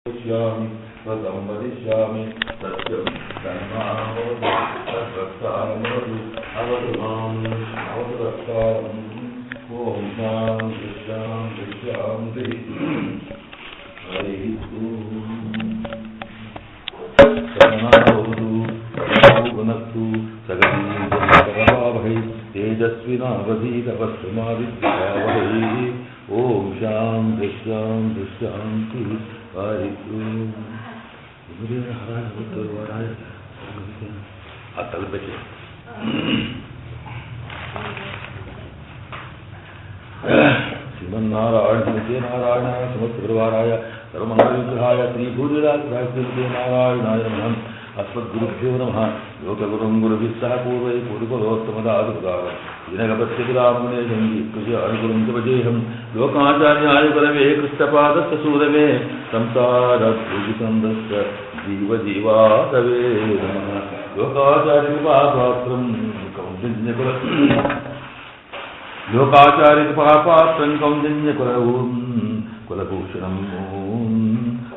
వ్రతం వదిష్యామి సత్యం ధర్మావతు తద్వక్తారమవతు అవతు మాం అవతు రక్షాం. ఓం శాంతి శాంతి శాంతి. హరి ఓం. గుణత్తు సగవై తేజస్వినావధీతవస్మావిద్యావహై. ఓం శాంతి శాంతి శాంతి. హరి ఓం. ఆ తలపెట్టి శ్రీమన్నారాయణ నారాయణాయ సమస్త సర్వమంగళవిగ్రహాయ శ్రీభూరిరాజే నారాయణాయ నమః. అస్మద్గురుభ్యో నమః. యోగగురుం గురుభిः సహ పూర్వై పూర్వలోత్తమదాదుదారం దినగపత్యరామనే సంగీకృష్యానుగురుం భజేహం. లోకాచార్యాయ గురవే కృష్ణపాదస్సూరమే సంసారూజితందస్య జీవజీవాదవే నమః. లోకాచార్యపాత్రం కౌంజన్యకులవు కులభూషణం.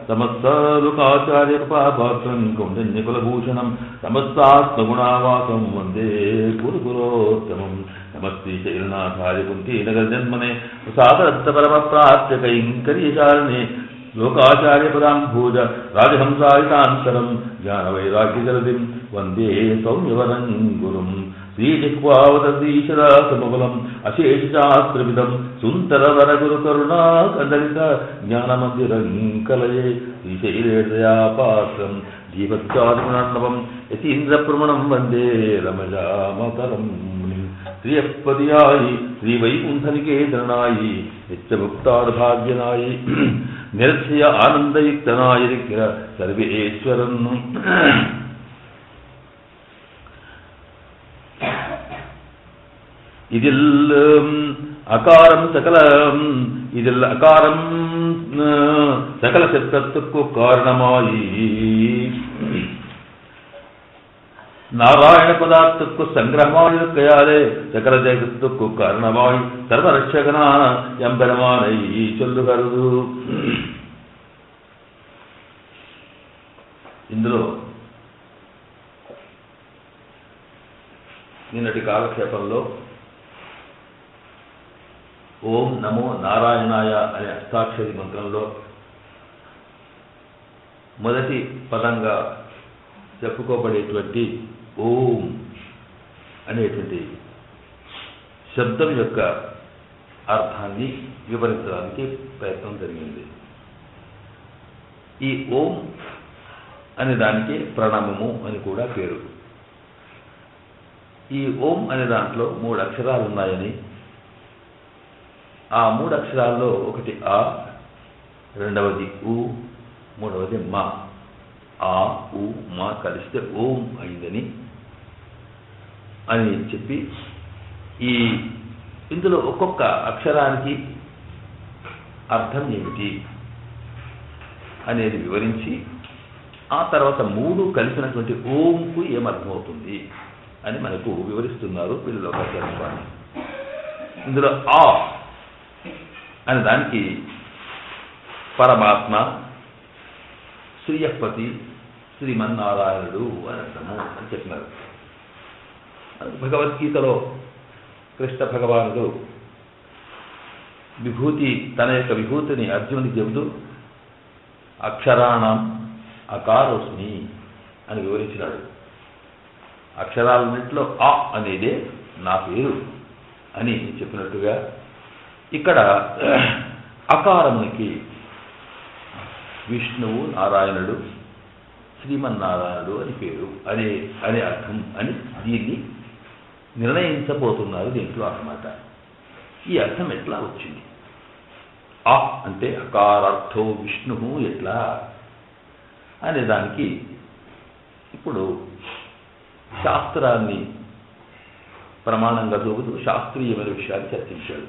సమస్తలోకాచార్యపాత్రం కౌంజన్యకులభూషణం సమస్తాత్మగుణావాసం వందే గురుకులోత్తమం. నమస్తే శైలనాథాయ కుంతీనగర్జన్మనే ప్రసాదత్తపరమప్రాప్య కైంకర్యచారిణే లోకాచార్యపదాంభూజ రాజహంసాయుతాంతరం జ్ఞానవైరాగ్యజలధిం వందే సౌమ్యవరం గురుం. శ్రీజిహ్వావతీశరాసమబలం అశేషశాస్త్రవిదం సుందరవరగురుకరుణాకందలిత జ్ఞానమందిరం కలయే. శ్రీశైలేశయాపాత్రం జీవత్యాదిగుణార్ణవం యతీంద్రప్రమణం వందే రమజామతరం. శ్రీయపతియాయి శ్రీవైకుంఠనికేతనాయి నిత్యముక్తార్భాగ్యనాయి నిరక్షయ ఆనందయుక్తనాయ సర్వేశ్వరం. இதில் அகாரம் சகல சித்தத்துக்கு காரணமாயி நாராயண பதார்த்தக்கு சங்கிரகமாயிருக்கையாலே சகல ஜெகத்துக்கு காரணமாய் சர்வரட்சகனான எம்பெருமானை சொல்லுகிறது. ఇందులో నిన్నటి కాలక్షేపంలో ఓం నమో నారాయణాయ అనే అష్టాక్షరి మంత్రంలో మొదటి పదంగా చెప్పుకోబడేటువంటి ఓం అనేటువంటి శబ్దం యొక్క అర్థాన్ని వివరించడానికి ప్రయత్నం జరిగింది. ఈ ఓం అనే దానికి ప్రణామము అని కూడా పేరు. ఈ ఓం అనే దాంట్లో 3 అక్షరాలు ఉన్నాయని, ఆ 3 అక్షరాల్లో ఒకటి ఆ, రెండవది ఉ, మూడవది మా. ఆ ఉ మా కలిస్తే ఓం అయిందని అని చెప్పి ఇందులో ఒక్కొక్క అక్షరానికి అర్థం ఏమిటి అనేది వివరించి ఆ తర్వాత 3 కలిసినటువంటి ఓంకు ఏమర్థమవుతుంది అని మనకు వివరిస్తున్నారు పిల్లలోకాచార్య స్వామి. ఇందులో ఆ అనే దానికి పరమాత్మ, శ్రీయపతి, శ్రీమన్నారాయణుడు అని అర్థము అని చెప్పినారు. భగవద్గీతలో కృష్ణ భగవానుడు తన యొక్క విభూతిని అర్జునుడికి చెబుతూ అక్షరాణం అకారోస్మి అని వివరించినాడు. అక్షరాలన్నింటిలో ఆ అనేదే నా పేరు అని చెప్పినట్టుగా ఇక్కడ అకారమునికి విష్ణువు, నారాయణుడు, శ్రీమన్నారాయణుడు అని పేరు అనే అర్థం అని దీన్ని నిర్ణయించబోతున్నారు దీంట్లో అన్నమాట. ఈ అర్థం ఎట్లా వచ్చింది? ఆ అంటే అకారార్థో విష్ణు ఎట్లా అనే దానికి ఇప్పుడు శాస్త్రాన్ని ప్రమాణంగా చూపుతూ శాస్త్రీయమైన విషయాలు చర్చించాడు.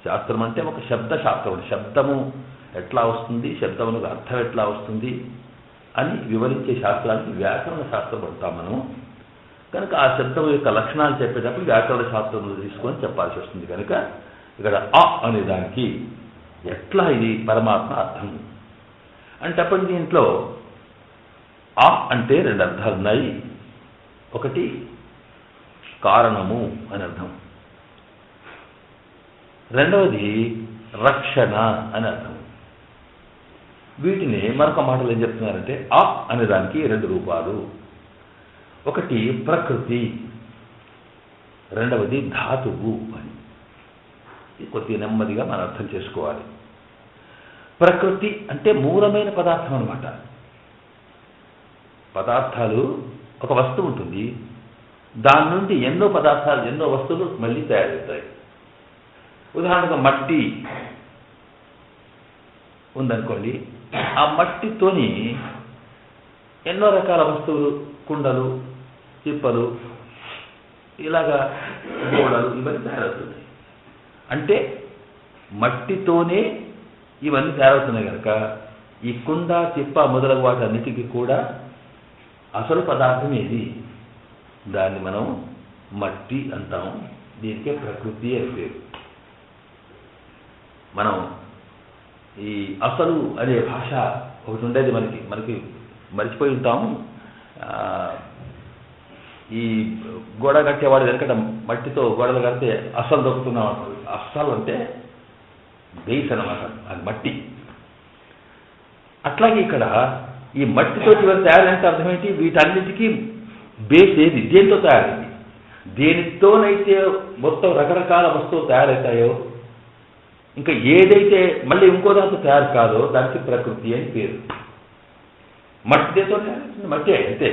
శాస్త్రం అంటే ఒక శబ్దశాస్త్రం. శబ్దము ఎట్లా వస్తుంది, శబ్దమునకు అర్థం ఎట్లా వస్తుంది అని వివరించే శాస్త్రానికి వ్యాకరణ శాస్త్రం అంటాం మనం. కనుక ఆ శబ్దం యొక్క లక్షణాలు చెప్పేటప్పుడు వ్యాకరణ శాస్త్రం తీసుకొని చెప్పాల్సి వస్తుంది. కనుక ఇక్కడ అ అనే దానికి ఎట్లా ఇది పరమాత్మ అర్థం అంటే అప్పటి దీంట్లో ఆ అంటే రెండు అర్థాలు ఉన్నాయి. ఒకటి కారణము అని అర్థం, రెండవది రక్షణ అని అర్థం. వీటిని మరొక మాటలు ఏం చెప్తున్నారంటే ఆ అనే దానికి రెండు రూపాలు. ఒకటి ప్రకృతి, రెండవది ధాతువు అని. కొద్దిగా నెమ్మదిగా మనం అర్థం చేసుకోవాలి. ప్రకృతి అంటే మూలమైన పదార్థం అన్నమాట. పదార్థాలు, ఒక వస్తువు ఉంటుంది, దాని నుండి ఎన్నో పదార్థాలు, ఎన్నో వస్తువులు మళ్ళీ తయారవుతాయి. ఉదాహరణకు మట్టి ఉందనుకోండి, ఆ మట్టితోని ఎన్నో రకాల వస్తువులు, కుండలు, చిప్పలు, ఇలాగా గోడలు, ఇవన్నీ తయారవుతున్నాయి. అంటే మట్టితోనే ఇవన్నీ తయారవుతున్నాయి కనుక ఈ కుండ, చిప్ప మొదలగు వాటన్నిటికీ కూడా అసలు పదార్థం ఏది? దాన్ని మనం మట్టి అంటాం. దీనికే ప్రకృతి అని పేరు. మనం ఈ అసలు అనే భాష ఒకటి ఉండేది మనకి మర్చిపోయి ఉంటాము. ఈ గోడ కట్టేవాడు వెనకట మట్టితో గోడలు కడితే అసలు దొరుకుతున్నాం అంటారు. అస్సలు అంటే బేస్ అన్నమాట, అది మట్టి. అట్లాగే ఇక్కడ ఈ మట్టితో చివరి తయారంటే అర్థం ఏంటి? వీటన్నిటికీ బేస్ ఏది? దేనితో తయారైంది? దేనితోనైతే మొత్తం రకరకాల వస్తువులు తయారవుతాయో, ఇంకా ఏదైతే మళ్ళీ ఇంకో దాంతో తయారు కాదో దానికి ప్రకృతి అని పేరు. మట్టితో తయారవుతుంది, మట్టి అంతే.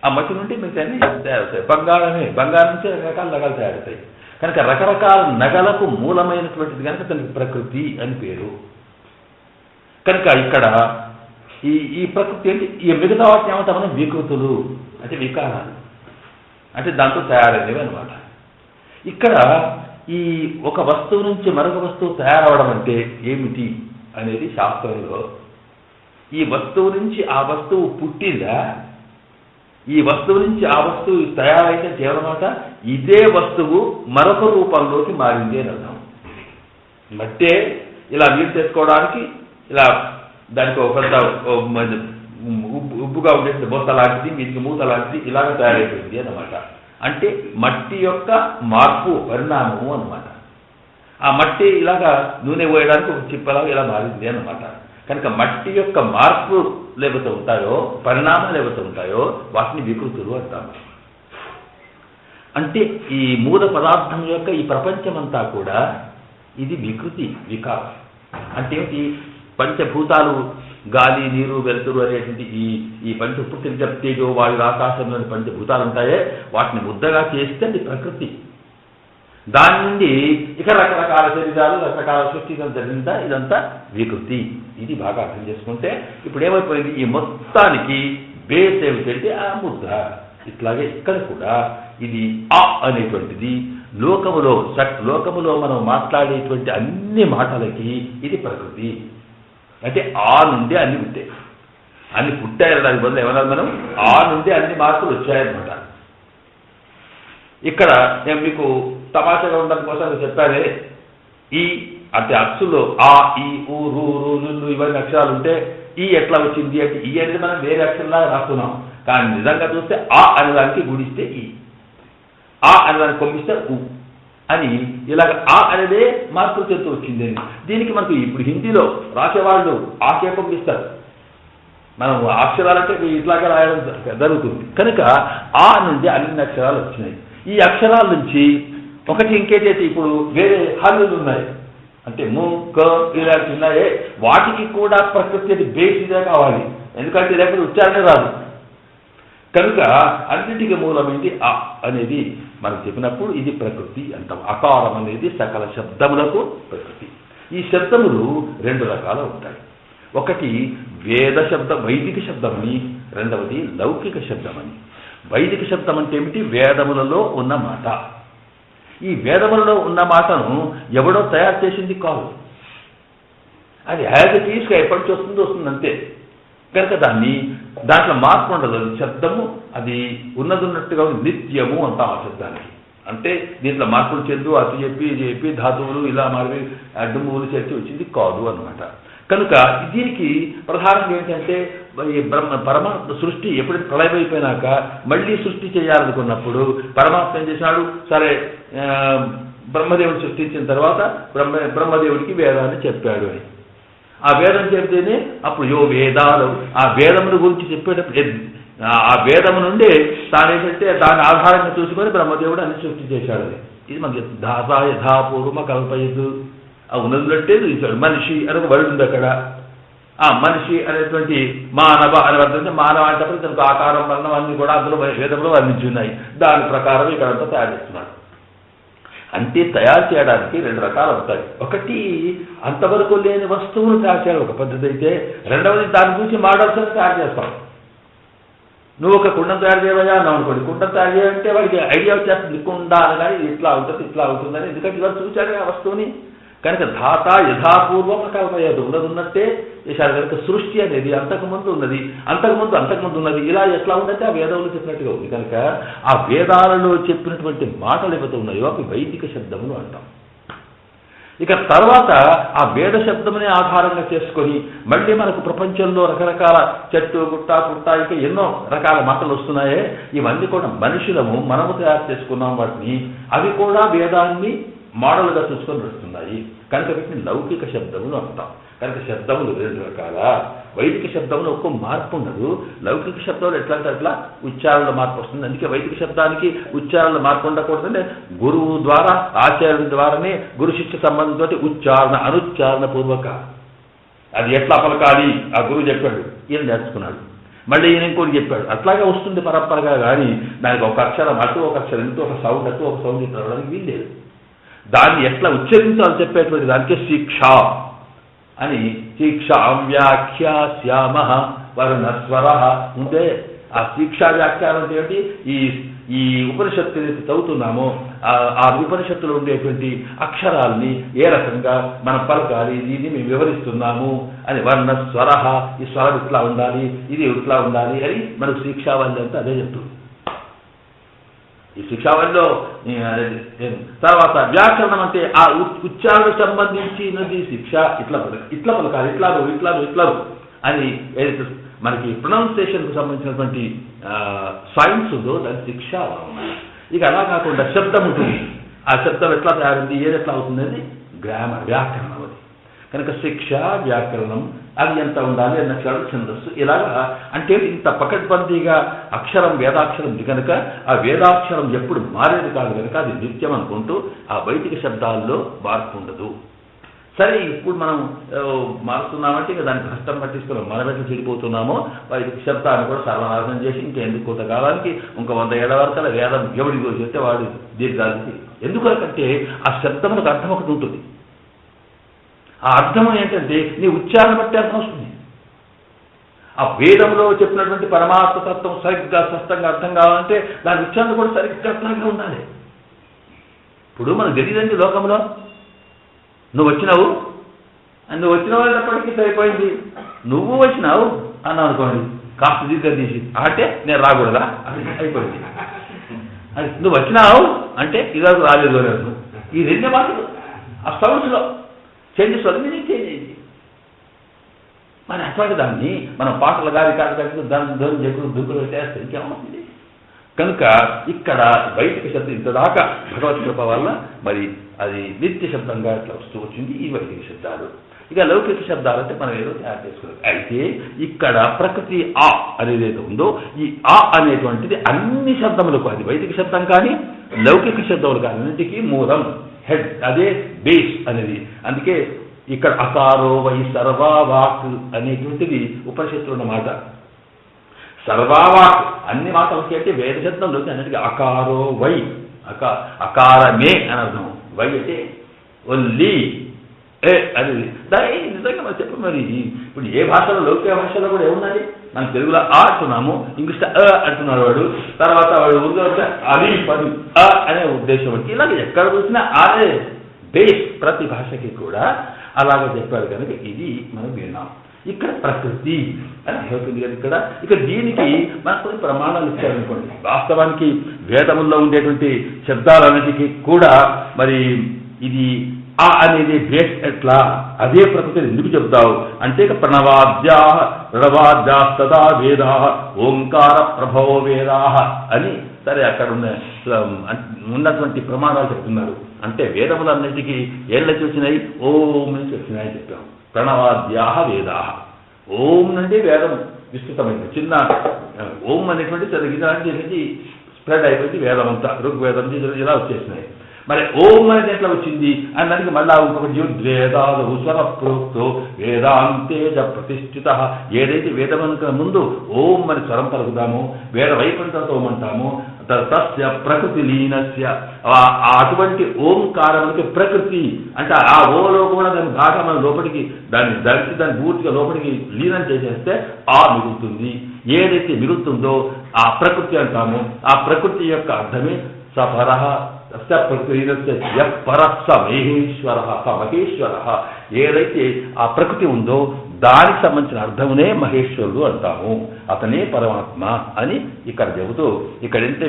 ఆ మట్టి నుండి మీకు అన్ని తయారవుతాయి. బంగారం నుంచి రకరకాల నగలు తయారవుతాయి. కనుక రకరకాల నగలకు మూలమైనటువంటిది కనుక దానికి ప్రకృతి అని పేరు. కనుక ఇక్కడ ఈ ప్రకృతి ఏంటి? ఈ మిగతా వాటిని ఏమంటాం మనం? వికృతులు, అంటే వికారాలు, అంటే దాంతో తయారైనవి అనమాట. ఇక్కడ ఈ ఒక వస్తువు నుంచి మరొక వస్తువు తయారవడం అంటే ఏమిటి అనేది శాస్త్రంలో, ఈ వస్తువు నుంచి ఆ వస్తువు పుట్టిందా, ఈ వస్తువు నుంచి ఆ వస్తువు తయారైతే కేవలమాట ఇదే వస్తువు మరొక రూపంలోకి మారింది అని అర్థం. మట్టే ఇలా నీరు తెచ్చుకోవడానికి ఇలా దానికి ఒక పెద్ద ఉబ్బుగా ఉండే బొత్త లాంటిది, వీటికి మూత లాంటిది ఇలాగ తయారైపోయింది అన్నమాట. అంటే మట్టి యొక్క మార్పు, పరిణామము అన్నమాట. ఆ మట్టి ఇలాగా నూనె పోయడానికి ఒక చిప్పలాగా ఇలా మారింది అన్నమాట. కనుక మట్టి యొక్క మార్పు లేకపోతే ఉంటాయో, పరిణామాలు లేకపోతే ఉంటాయో వాటిని వికృతులు అంటాము. అంటే ఈ మూల పదార్థం యొక్క ఈ ప్రపంచమంతా కూడా ఇది వికృతి, వికారం. అంటే ఏమిటి? పంచభూతాలు, గాలి, నీరు, వెలుతురు అనేటువంటి ఈ పంచభూత తేజో వాయు ఆకాశంలోని పంచభూతాలు ఉంటాయే, వాటిని ముద్దగా చేస్తే అది ప్రకృతి. దాని నుండి ఇక రకరకాల శరీరాలు, రకరకాల సృష్టి జరిగిందా, ఇదంతా వికృతి. ఇది బాగా అర్థం చేసుకుంటే ఇప్పుడు ఏమైపోయింది? ఈ మొత్తానికి బేస్ ఏమిటంటే ఆ ముద్ద. ఇట్లాగే ఇక్కడ కూడా ఇది ఆ అనేటువంటిది లోకములో మనం మాట్లాడేటువంటి అన్ని మాటలకి ఇది ప్రకృతి. అంటే ఆ నుండి అన్ని పుట్టాయి. అన్ని పుట్టాయి దాని బదులు ఏమన్నా మనం ఆ నుండి అన్ని మార్పులు వచ్చాయన్నమాట. ఇక్కడ నేను మీకు తమాషాగా ఉండడం కోసం చెప్పానే, ఈ అంటే అచ్చులో ఆ, ఈ, ఊ, రు, లు ఇవన్నీ అక్షరాలు ఉంటే ఈ ఎట్లా వచ్చింది అంటే ఈ అనేది మనం వేరే అక్షరంలాగా రాస్తున్నాం. కానీ నిజంగా చూస్తే ఆ అనేదానికి గుడిస్తే ఈ, ఆ అనేదానికి కొమ్మిస్తే ఊ అని ఇలాగ ఆ అనేదే మార్పులు చెందుతూ వచ్చింది. దీనికి మనకు ఇప్పుడు హిందీలో రాసేవాళ్ళు ఆకే పంపిస్తారు. మనం అక్షరాలంటే ఇట్లాగే రాయడం జరుగుతుంది. కనుక ఆ నుండి అన్ని అక్షరాలు వచ్చినాయి. ఈ అక్షరాల నుంచి ఒకటి ఇంకేదైతే ఇప్పుడు వేరే హల్లులు ఉన్నాయి అంటే ము, క ఇలాంటివి ఉన్నాయే, వాటికి కూడా ప్రకృతి బేసిదే కావాలి. ఎందుకంటే లేకపోతే ఉచ్చారణ రాదు. కనుక అన్నిటికీ మూలమైంది ఆ అనేది మనం చెప్పినప్పుడు ఇది ప్రకృతి అంటాం. అకారం అనేది సకల శబ్దములకు ప్రకృతి. ఈ శబ్దములు రెండు రకాలు ఉంటాయి. ఒకటి వేద శబ్దం, వైదిక శబ్దమని, రెండవది లౌకిక శబ్దమని. వైదిక శబ్దం అంటే ఏమిటి? వేదములలో ఉన్న మాట. ఈ వేదములలో ఉన్న మాటను ఎవడో తయారు చేసింది కాదు, అది యాజ్ ఇట్ ఈస్గా ఎప్పటి నుంచి వస్తుంది అంతే. కనుక దాంట్లో మార్పు ఉండదు. అది శబ్దము, అది ఉన్నట్టుగా నిత్యము అంటాం ఆ శబ్దానికి. అంటే దీంట్లో మార్పులు చెందు అటు చెప్పి ఇది చెప్పి ధాతువులు ఇలా మారి అడ్డుమూలు చేర్చి వచ్చింది కాదు అనమాట. కనుక దీనికి ప్రధానంగా ఏంటంటే ఈ పరమాత్మ సృష్టి ఎప్పుడైతే ప్రళయం అయిపోయినాక మళ్ళీ సృష్టి చేయాలనుకున్నప్పుడు పరమాత్మ ఏం చేసినాడు, సరే బ్రహ్మదేవుడు సృష్టించిన తర్వాత బ్రహ్మదేవుడికి వేదాన్ని చెప్పాడు అని. ఆ వేదం చెప్తేనే అప్పుడు యో వేదాలు ఆ వేదముల గురించి చెప్పేటప్పుడు ఆ వేదము నుండి తానేంటంటే దాని ఆధారంగా చూసుకొని బ్రహ్మదేవుడు అన్ని సృష్టి చేశాడు అని. ఇది మనకి ధాత యథాపూర్వమ కల్పయదు. ఆ ఉన్నదంటే చూశాడు. మనిషి అని ఒక వర్డ్ ఉంది అక్కడ. ఆ మనిషి అనేటువంటి మానవ అని వర్తంటే మానవ అంటే తనకు ఆకారం వర్ణం అన్ని కూడా అందులో వేదంలో వర్ణించున్నాయి. దాని ప్రకారం ఇక్కడంతా తయారు చేస్తున్నాడు. అంటే తయారు చేయడానికి రెండు రకాలు ఉంటాయి. ఒకటి అంతవరకు లేని వస్తువులు తయారు చేయాలి ఒక పద్ధతి అయితే, రెండవది దాని గురించి మోడల్స్ తయారు చేస్తాం. నువ్వు ఒక కుండం తయారు చేయవయా అన్నావు అనుకోండి, కుండం తయారు చేయాలంటే వాడికి ఐడియా వచ్చేస్తుంది కుండ అనగానే ఇట్లా ఉంటుంది ఇట్లా ఉంటుందని. ఎందుకంటే ఇవాళ చూశాడు ఆ వస్తువుని. కనుక ధాత యథాపూర్వం కల్పయదు, ఉన్నట్టే చేశాడు. కనుక సృష్టి అనేది అంతకుముందు ఉన్నది, అంతకుముందు ఉన్నది, ఇలా ఎట్లా ఉందంటే ఆ వేదంలో చెప్పినట్టుగా ఉంది. కనుక ఆ వేదాలలో చెప్పినటువంటి మాటలు ఏవైతే ఉన్నాయో అవి వైదిక శబ్దములు అంటాం. ఇక తర్వాత ఆ వేద శబ్దమునే ఆధారంగా చేసుకొని మళ్ళీ మనకు ప్రపంచంలో రకరకాల చెట్టు గుట్ట పుట్ట ఇంకా ఎన్నో రకాల మాటలు వస్తున్నాయే, ఇవన్నీ కూడా మనుషులము మనము తయారు చేసుకున్నాం వాటిని. అవి కూడా వేదాన్ని మోడల్గా చూసుకొని వస్తున్నాయి. కనుక వీటిని లౌకిక శబ్దములు అంటాం. కనుక శబ్దములు రెండు రకాల. వైదిక శబ్దంలో ఒక్కో మార్పు ఉండదు. లౌకిక శబ్దంలో ఎట్లా అంటే అట్లా ఉచ్చారణలో మార్పు వస్తుంది. అందుకే వైదిక శబ్దానికి ఉచ్చారణలో మార్పు ఉండకూడదంటే గురువు ద్వారా ఆచార్యుల ద్వారానే గురు శిష్య సంబంధంతో ఉచ్చారణ అనుచ్చారణ పూర్వక అది ఎట్లా పలకాలి ఆ గురువు చెప్పాడు, ఈయన నేర్చుకున్నాడు. మళ్ళీ ఈయన ఇంకోటి చెప్పాడు. అట్లాగే వస్తుంది పరంపరగా. కానీ దానికి ఒక అక్షరం అటు ఒక అక్షరం ఇటు ఒక సౌండ్ అటు ఒక సౌండ్ ఇటు రావడానికి వీల్లేదు. దాన్ని ఎట్లా ఉచ్చరించాలని చెప్పేటువంటి దానికే శిక్ష అని. శిక్షాం వ్యాఖ్యాస్యామ వర్ణస్వర ఉందే. ఆ శిక్షా వ్యాఖ్యానం అంటే ఏమిటి, ఈ ఉపనిషత్తు ఏదైతే చదువుతున్నామో ఆ ఉపనిషత్తులో ఉండేటువంటి అక్షరాలని ఏ రకంగా మనం పలకాలి దీన్ని మేము వివరిస్తున్నాము అని. వర్ణస్వర, ఈ స్వరం ఇట్లా ఉండాలి, ఇది ఇట్లా ఉండాలి అని మనకు శిక్షావళి అంతా అదే చెప్తుంది. ఈ శిక్షావళిలో తర్వాత వ్యాకరణం అంటే ఆ ఉచ్చారణకు సంబంధించినది శిక్ష. ఇట్లా పలకాలి, ఇట్లా అని ఏదైతే మనకి ప్రొనౌన్సియేషన్కు సంబంధించినటువంటి సైన్స్ ఉందో దాని శిక్ష. ఇక అలా కాకుండా శబ్దం ఉంటుంది. ఆ శబ్దం ఎట్లా తయారైంది, ఏది ఎట్లా అవుతుందని గ్రామర్ వ్యాకరణం అది. కనుక శిక్ష వ్యాకరణం అది ఎంత ఉండాలి అన్న అక్షరాలు ఛందస్సు ఇలాగా. అంటే ఇంత పకడ్బందీగా అక్షరం వేదాక్షరం ఉంది కనుక ఆ వేదాక్షరం ఎప్పుడు మారేది కాదు కనుక అది నిత్యం అనుకుంటూ ఆ వైదిక శబ్దాల్లో మార్పు ఉండదు. సరే ఇప్పుడు మనం మారుతున్నామంటే ఇక దానికి కష్టం పట్టిస్తున్నాం. మనం ఎట్లా చెడిపోతున్నామో వైదిక శబ్దాన్ని కూడా సర్వనాశనం చేసి ఇంకెందుకు కొంతకాలానికి ఇంకా 100 ఏళ్ల వరకు అలా వేదం ఎవడికి చెప్తే వాడు దీర్ఘానికి. ఎందుకంటే ఆ శబ్దములకు అర్థం ఒకటి ఉంటుంది. ఆ అర్థం ఏంటంటే నీ ఉచ్చారణ బట్టి అర్థం వస్తుంది. ఆ వేదంలో చెప్పినటువంటి పరమాత్మ తత్వం సరిగ్గా స్పష్టంగా అర్థం కావాలంటే దాని ఉచ్చారణ కూడా సరిగ్గా అర్థంగా ఉండాలి. ఇప్పుడు మనకు తెలియదండి లోకంలో. నువ్వు వచ్చినావు అన్నప్పటికీ సరిపోయింది. నువ్వు వచ్చినావు అన్నావు అనుకోండి, కాస్త దీర్ఘం తీసి అంటే నేను రాకూడదా అది అయిపోయింది. అది నువ్వు వచ్చినావు అంటే ఇలాగ రాలేదు అని. ఈ రెండే మాటలు ఆ సౌండ్స్లో చేంజెస్ వల్ల మీనింగ్ చేంజ్ అయింది. మరి అటువంటి దాన్ని మనం పాటలు గారి కాదు దాన్ని ధ్వని చెక్కులు దుక్కులు చేస్తే ఇంకేమవుతుంది. కనుక ఇక్కడ వైదిక శబ్దం ఇంతదాకా భగవత్ కృప వల్ల మరి అది నిత్య శబ్దంగా ఇట్లా వస్తూ వచ్చింది ఈ వైదిక శబ్దాలు. ఇక లౌకిక శబ్దాలు అంటే మనం ఏదో తయారు చేసుకోవాలి. అయితే ఇక్కడ ప్రకృతి ఆ అనేది ఏదో ఉందో ఈ ఆ అనేటువంటిది అన్ని శబ్దములకు, అది వైదిక శబ్దం కానీ లౌకిక శబ్దములు కానీ అన్నింటికీ మూలం, హెడ్, అదే బేస్ అనేది. అందుకే ఇక్కడ అకారో వై సర్వావాక్ అనేటువంటిది ఉపనిషత్తులో ఉన్నమాట. సర్వావాక్ అన్ని మాటలకి అంటే వేద శబ్దంలోకి అన్నిటికీ అకారో వై, అకారమే అని అర్థం. వై అంటే ఓన్లీ ఏ అది దాని నిజంగా మనం చెప్పు. మరి ఇప్పుడు ఏ భాషలో లౌకిక భాషలో కూడా ఏమున్నది, మనం తెలుగులో ఆ అంటున్నాము, ఇంగ్లీష్లో అంటున్నాడు వాడు, తర్వాత వాడు ఉర్దూ అది పది అనే ఉద్దేశం వచ్చి ఇలాగ ఎక్కడ చూసినా అదే బేస్ ప్రతి భాషకి కూడా అలాగే చెప్పారు. కనుక ఇది మనం విన్నాం. ఇక్కడ ప్రకృతి అని అవుతుంది కదా. ఇక్కడ దీనికి మనకు కొన్ని ప్రమాణాలు ఇచ్చారనుకోండి. వాస్తవానికి వేదముల్లో ఉండేటువంటి శబ్దాలన్నిటికీ కూడా మరి ఇది ఆ అనేది బేస్ ఎట్లా, అదే ప్రకృతిని ఎందుకు చెబుతావు అంటే ప్రణవాద్యాస్తదా వేదా ఓంకార ప్రభవ వేదా అని. సరే, అక్కడ ఉన్నటువంటి ప్రమాణాలు చెప్తున్నారు. అంటే వేదములన్నిటికీ ఏళ్ళ వచ్చినాయి, ఓం నుంచి వచ్చినాయని చెప్పాం. ప్రణవాద్యా వేదా, ఓం నుండి వేదం విస్తృతమైంది. చిన్న ఓం అనేటువంటి చదివించి స్ప్రెడ్ అయిపోయింది వేదం అంతా, ఋగ్వేదం ఇలా వచ్చేసినాయి. మరి ఓం అనేది ఎట్లా వచ్చింది అని దానికి మళ్ళా ఇంకొకటి యుద్వేదాలు స్వర ప్రోక్తో వేదాంతేజ ప్రతిష్ఠిత. ఏదైతే వేదమనుక ముందు ఓం అని స్వరం పలుకుతామో, వేద వైకుంఠంతో అంటాము, తస్య ప్రకృతి లీనస్య, అటువంటి ఓంకారానికి ప్రకృతి అంటే ఆ ఓలో కూడా దాని బాగా మన లోపలికి దాన్ని ధరించి దాన్ని పూర్తిగా లోపలికి లీనం చేసేస్తే ఆ మిగులుతుంది. ఏదైతే మిగులుతుందో ఆ ప్రకృతి అంటాము. ఆ ప్రకృతి యొక్క అర్థమే సపర మహేశ్వర. మహేశ్వర ఏదైతే ఆ ప్రకృతి ఉందో దానికి సంబంధించిన అర్థమునే మహేశ్వరుడు అంటాము. అతనే పరమాత్మ అని ఇక్కడ చెబుతూ, ఇక్కడంటే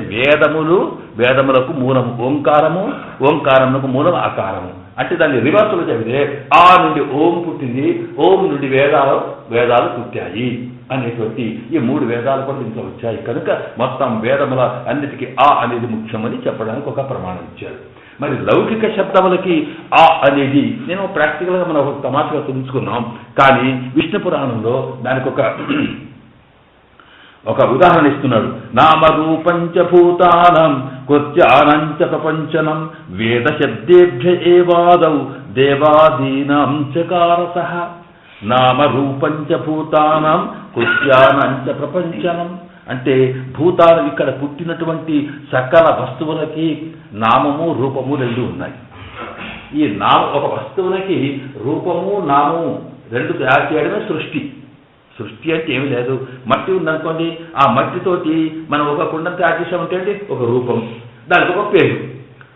వేదములకు మూలము ఓంకారము, ఓంకారములకు మూలం ఆకారము. అంటే దాన్ని రివర్స్లో చెబితే ఆ నుండి ఓం పుట్టింది, ఓం నుండి వేదాలు పుట్టాయి అనేటువంటి ఈ 3 వేదాలు కూడా దీంట్లో వచ్చాయి. కనుక మొత్తం వేదముల అన్నిటికీ ఆ అనేది ముఖ్యమని చెప్పడానికి ఒక ప్రమాణం ఇచ్చారు. మరి లౌకిక శబ్దములకి ఆ అనేది నేను ప్రాక్టికల్గా మనం ఒక తమాషగా తెలుసుకున్నాం. కానీ విష్ణు పురాణంలో దానికి ఒక ఉదాహరణ ఇస్తున్నాడు. నామరూపంచభూతానం కృత్యానంచ ప్రపంచనం వేద శబ్దేభ్య ఏవాదౌ దేవాదీనాం చకారసః. నామరూపంచభూతానం కృత్యానంచ ప్రపంచనం అంటే భూతాలు ఇక్కడ పుట్టినటువంటి సకల వస్తువులకి నామము రూపము 2 ఉన్నాయి. ఈ ఒక వస్తువులకి రూపము నామము 2 తయారు చేయడమే సృష్టి. సృష్టి అంటే ఏమి లేదు. మట్టి ఉందనుకోండి, ఆ మట్టితోటి మనం ఒక కుండను తయారు చేసామంటే ఒక రూపం, దానికి ఒక పేరు.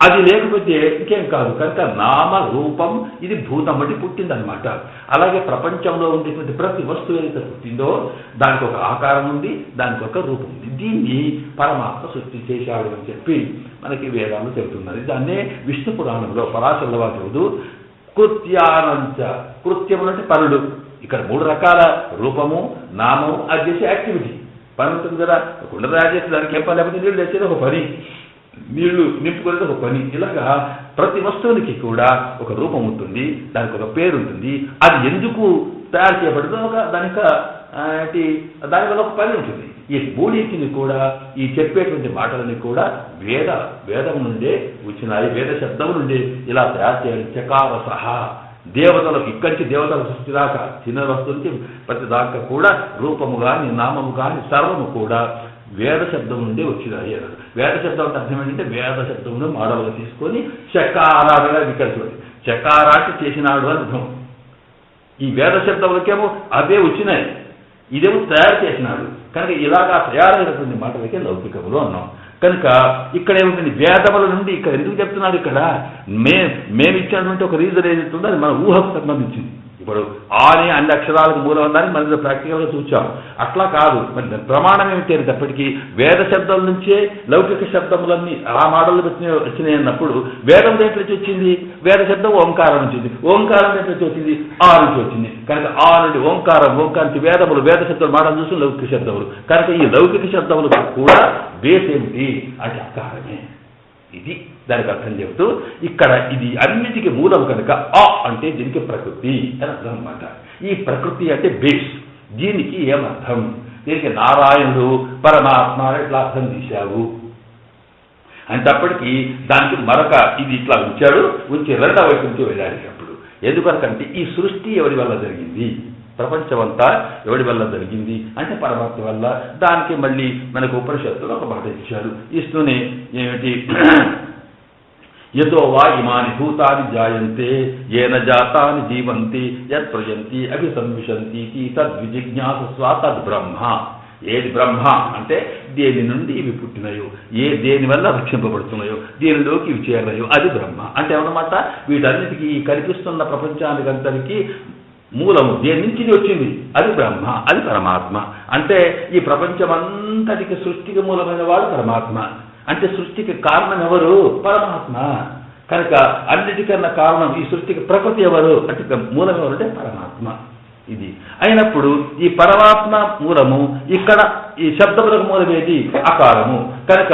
అది లేకపోతే ఇంకేం కాదు. కనుక నామ రూపం ఇది భూతం బట్టి పుట్టిందనమాట. అలాగే ప్రపంచంలో ఉండేటువంటి ప్రతి వస్తువు ఏదైతే పుట్టిందో దానికి ఒక ఆకారం ఉంది, దానికి ఒక రూపం ఉంది. దీన్ని పరమాత్మ సృష్టి చేశాడు అని చెప్పి మనకి వేదాలు చెబుతున్నది. దాన్నే విష్ణు పురాణంలో పరాశరుల వారు చెబుతూ కృత్యానంచ, కృత్యములు అంటే పనులు. ఇక్కడ 3 రకాల రూపము, నామము, అది చేసే యాక్టివిటీ. పని ఉంటుంది కదా, కుండ తయారు చేస్తే దానికి ఏం పని లేకపోతే నీళ్ళు తెచ్చేది ఒక పని, నీళ్లు నింపుకునేది ఒక పని. ఇలాగా ప్రతి వస్తువునికి కూడా ఒక రూపం ఉంటుంది, దానికి ఒక పేరు ఉంటుంది. అది ఎందుకు తయారు చేయబడిందో దానివల్ల ఒక పని ఉంటుంది. ఈ మూడింటిని కూడా ఈ చెప్పేటువంటి మాటలని కూడా వేదం నుండే వచ్చినాయి. వేద శబ్దం నుండి ఇలా తయారు చేయాలి. చకారసః దేవతలకు, ఇక్కడి నుంచి దేవతల సృష్టి దాకా చిన్న వస్తువు నుంచి ప్రతి దాకా కూడా రూపము కానీ నామము కానీ సర్వము కూడా వేద శబ్దం నుండి వచ్చినాయి అన్నారు. వేద శబ్దం అంటే అర్థం ఏంటంటే వేద శబ్దమును మాడవగా తీసుకొని చకారాగా ఇక్కడ చూడండి. చకార అంటే చేసినాడు అని అర్థం. ఈ వేద శబ్దములకేమో అవే వచ్చినాయి, ఇదేమో తయారు చేసినాడు. కనుక ఇలాగా తయారైనటువంటి మాటలకే లౌకికములు అన్నాం. కనుక ఇక్కడ ఏముంటుంది, వేదముల నుండి ఇక్కడ ఎందుకు చెప్తున్నారు, ఇక్కడ మేము ఇచ్చినటువంటి ఒక రీజన్ ఏదైతే ఉందో అది మన ఊహకు సంబంధించింది. ఇప్పుడు ఆని అన్ని అక్షరాలకు మూలం ఉందని మనం ప్రాక్టికల్గా చూచాం. అట్లా కాదు, మరి ప్రమాణం ఏమిటి అనేటప్పటికీ వేద శబ్దాల నుంచే లౌకిక శబ్దములన్నీ ఆ మాటలు వచ్చినాయి అన్నప్పుడు వేదం దేంట్లో నుంచి వచ్చింది, వేద శబ్దం ఓంకారం నుంచి వచ్చింది, ఓంకారం దేంట్లో నుంచి వచ్చింది, ఆ నుంచి వచ్చింది. కనుక ఆ నుండి ఓంకారం వేదములు, వేద శబ్దాలు మాటలు చూసి లౌకిక శబ్దములు. కనుక ఈ లౌకిక శబ్దములకు కూడా బేస్ ఏమిటి అంటే ఆకారమే. ఇది దానికి అర్థం చెబుతూ ఇక్కడ ఇది అన్నిటికీ మూలం కనుక ఆ అంటే దీనికి ప్రకృతి అని అర్థం అనమాట. ఈ ప్రకృతి అంటే బేస్. దీనికి ఏమర్థం, దీనికి నారాయణుడు పరమాత్మ ఇట్లా అర్థం తీశావు అంటప్పటికీ దానికి మరొక ఇది ఇట్లా ఉంచి 2వ వైపు నుంచి వెళ్ళాలి. అప్పుడు ఎందుకంటే ఈ సృష్టి ఎవరి వల్ల జరిగింది, ప్రపంచమంతా ఎవడి వల్ల జరిగింది అంటే పరమాత్మ వల్ల. దానికి మళ్ళీ మనకు ఉపనిషత్తులు ఒక మాట ఇచ్చారు. ఇస్తూనే ఏమిటి, యతో వా ఇమాని భూతాని జాయంతే ఏన జాతాని జీవంతి యత్ ప్రజంతి అభిసంవిశంతి తద్విజిజ్ఞాసస్వ తద్బ్రహ్మ. ఏది బ్రహ్మ అంటే దేని నుండి ఇవి పుట్టినాయో, దేని వల్ల రక్షింపబడుతున్నాయో, దేనిలోకి ఇవి చేరినాయో అది బ్రహ్మ. అంటే ఏమన్నమాట, వీటన్నిటికీ కనిపిస్తున్న ప్రపంచానికంతరికి మూలము దేని నుంచి వచ్చింది అది బ్రహ్మ, అది పరమాత్మ. అంటే ఈ ప్రపంచమంతటికి సృష్టికి మూలమైన వాడు పరమాత్మ. అంటే సృష్టికి కారణం ఎవరు, పరమాత్మ. కనుక అన్నిటికన్నా కారణం ఈ సృష్టికి ప్రకృతి ఎవరు అంటే మూలం ఎవరు అంటే పరమాత్మ. ఇది అయినప్పుడు ఈ పరమాత్మ మూలము, ఇక్కడ ఈ శబ్దములకు మూలమేది అకారము. కనుక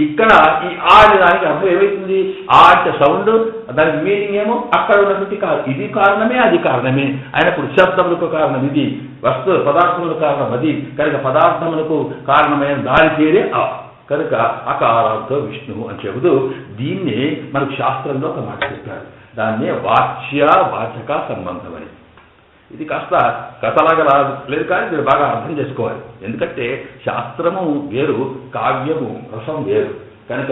ఇక్కడ ఈ ఆ దానికి అర్థం ఏమవుతుంది? ఆ అంటే సౌండ్, దానికి మీనింగ్ ఏమో అక్కడ ఉన్నటువంటి ఇది కారణమే అది కారణమే అయినప్పుడు శబ్దములకు కారణం ఇది, వస్తు పదార్థములకు కారణం అది. కనుక పదార్థములకు కారణమైన దాని పేరే ఆ. కనుక అకారాంతో విష్ణువు అని చెబుతూ దీన్ని మనకు శాస్త్రంలో ఒక మాట చెప్పారు. దాన్నే వాచ్య వాచక సంబంధం అని. ఇది కాస్త కథలాగా లేదు, కానీ మీరు బాగా అర్థం చేసుకోవాలి. ఎందుకంటే శాస్త్రము వేరు, కావ్యము రసం వేరు. కనుక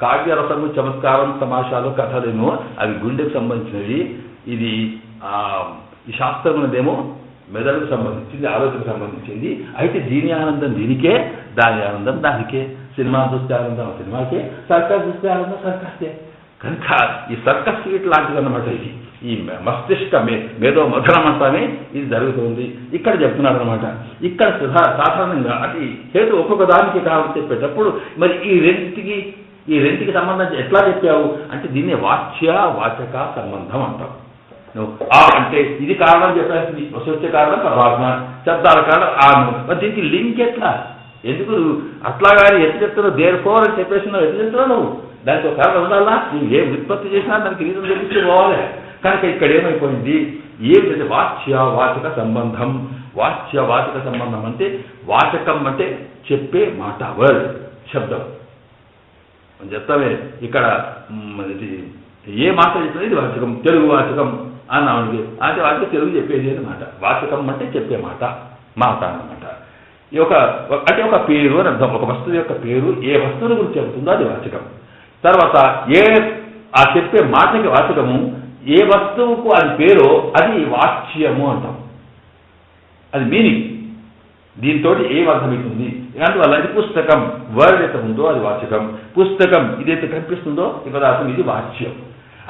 కావ్య రసము, చమత్కారం, తమాషాలు, కథలేమో అవి గుండెకు సంబంధించినవి. ఇది ఈ శాస్త్రమునదేమో మెదడుకు సంబంధించింది, ఆలోచనకు సంబంధించింది. అయితే దీని ఆనందం దీనికే, దాని ఆనందం దానికే. సినిమా చూస్తే ఆనందం సినిమాకే, సర్కస్ చూస్తే ఆనందం సర్కస్కే. కనుక ఈ సర్కస్ సీట్ లాంటిది అన్నమాట. ఇది ఈ మస్తిష్క మేధో మధురం అంటానే ఇది జరుగుతుంది. ఇక్కడ చెప్తున్నారు అనమాట. ఇక్కడ సాధారణంగా అది హేతు ఒక్కొక్క దానికి కారణం చెప్పేటప్పుడు మరి ఈ రెంటికి సంబంధం ఎట్లా చెప్పావు అంటే దీన్ని వాచ్య వాచక సంబంధం అంటాం. నువ్వు ఆ అంటే ఇది కారణం చెప్పేస్తుంది, వచ్చే కారణం పరమాత్మ, శబ్దాల కారణం ఆను. మరి దీనికి లింక్ ఎట్లా? ఎందుకు అట్లా కానీ ఎట్లా చెప్తున్నావు? దేర్ ఫోర్ అని చెప్పేస్తున్నావు, ఎట్లా చెప్తున్నావు నువ్వు? దానికి ఒక కారణం ఉండాలా? నువ్వు ఏ ఉత్పత్తి చేసినా దానికి రీజన్ తెలిస్తే పోవాలి. కనుక ఇక్కడ ఏమైపోయింది? ఏమిటంటే వాచ్య వాచక సంబంధం. వాచ్య వాచక సంబంధం అంటే వాచకం అంటే చెప్పే మాట, వర్డ్, శబ్దం అని చెప్తామే. ఇక్కడ ఏ మాట చెప్పినా ఇది వాచకం, తెలుగు వాచకం అన్నానికి అంటే వాటికి తెలుగు చెప్పేది అనమాట. వాచకం అంటే చెప్పే మాట, మాట అన్నమాట. అంటే ఒక పేరు అని అర్థం. ఒక వస్తువు యొక్క పేరు ఏ వస్తువుని గురించి చెబుతుందో అది వాచకం. తర్వాత ఆ చెప్పే మాటకి వాచకము, ఏ వస్తువుకు అది పేరో అది వాచ్యము అంటాం. అది మీనింగ్, దీంతో ఏం అర్థమవుతుంది. అందువల్ల ఇది పుస్తకం, వర్డ్ అయితే ఉందో అది వాచకం. పుస్తకం ఇదైతే కనిపిస్తుందో ఈ పదార్థం ఇది వాచ్యం.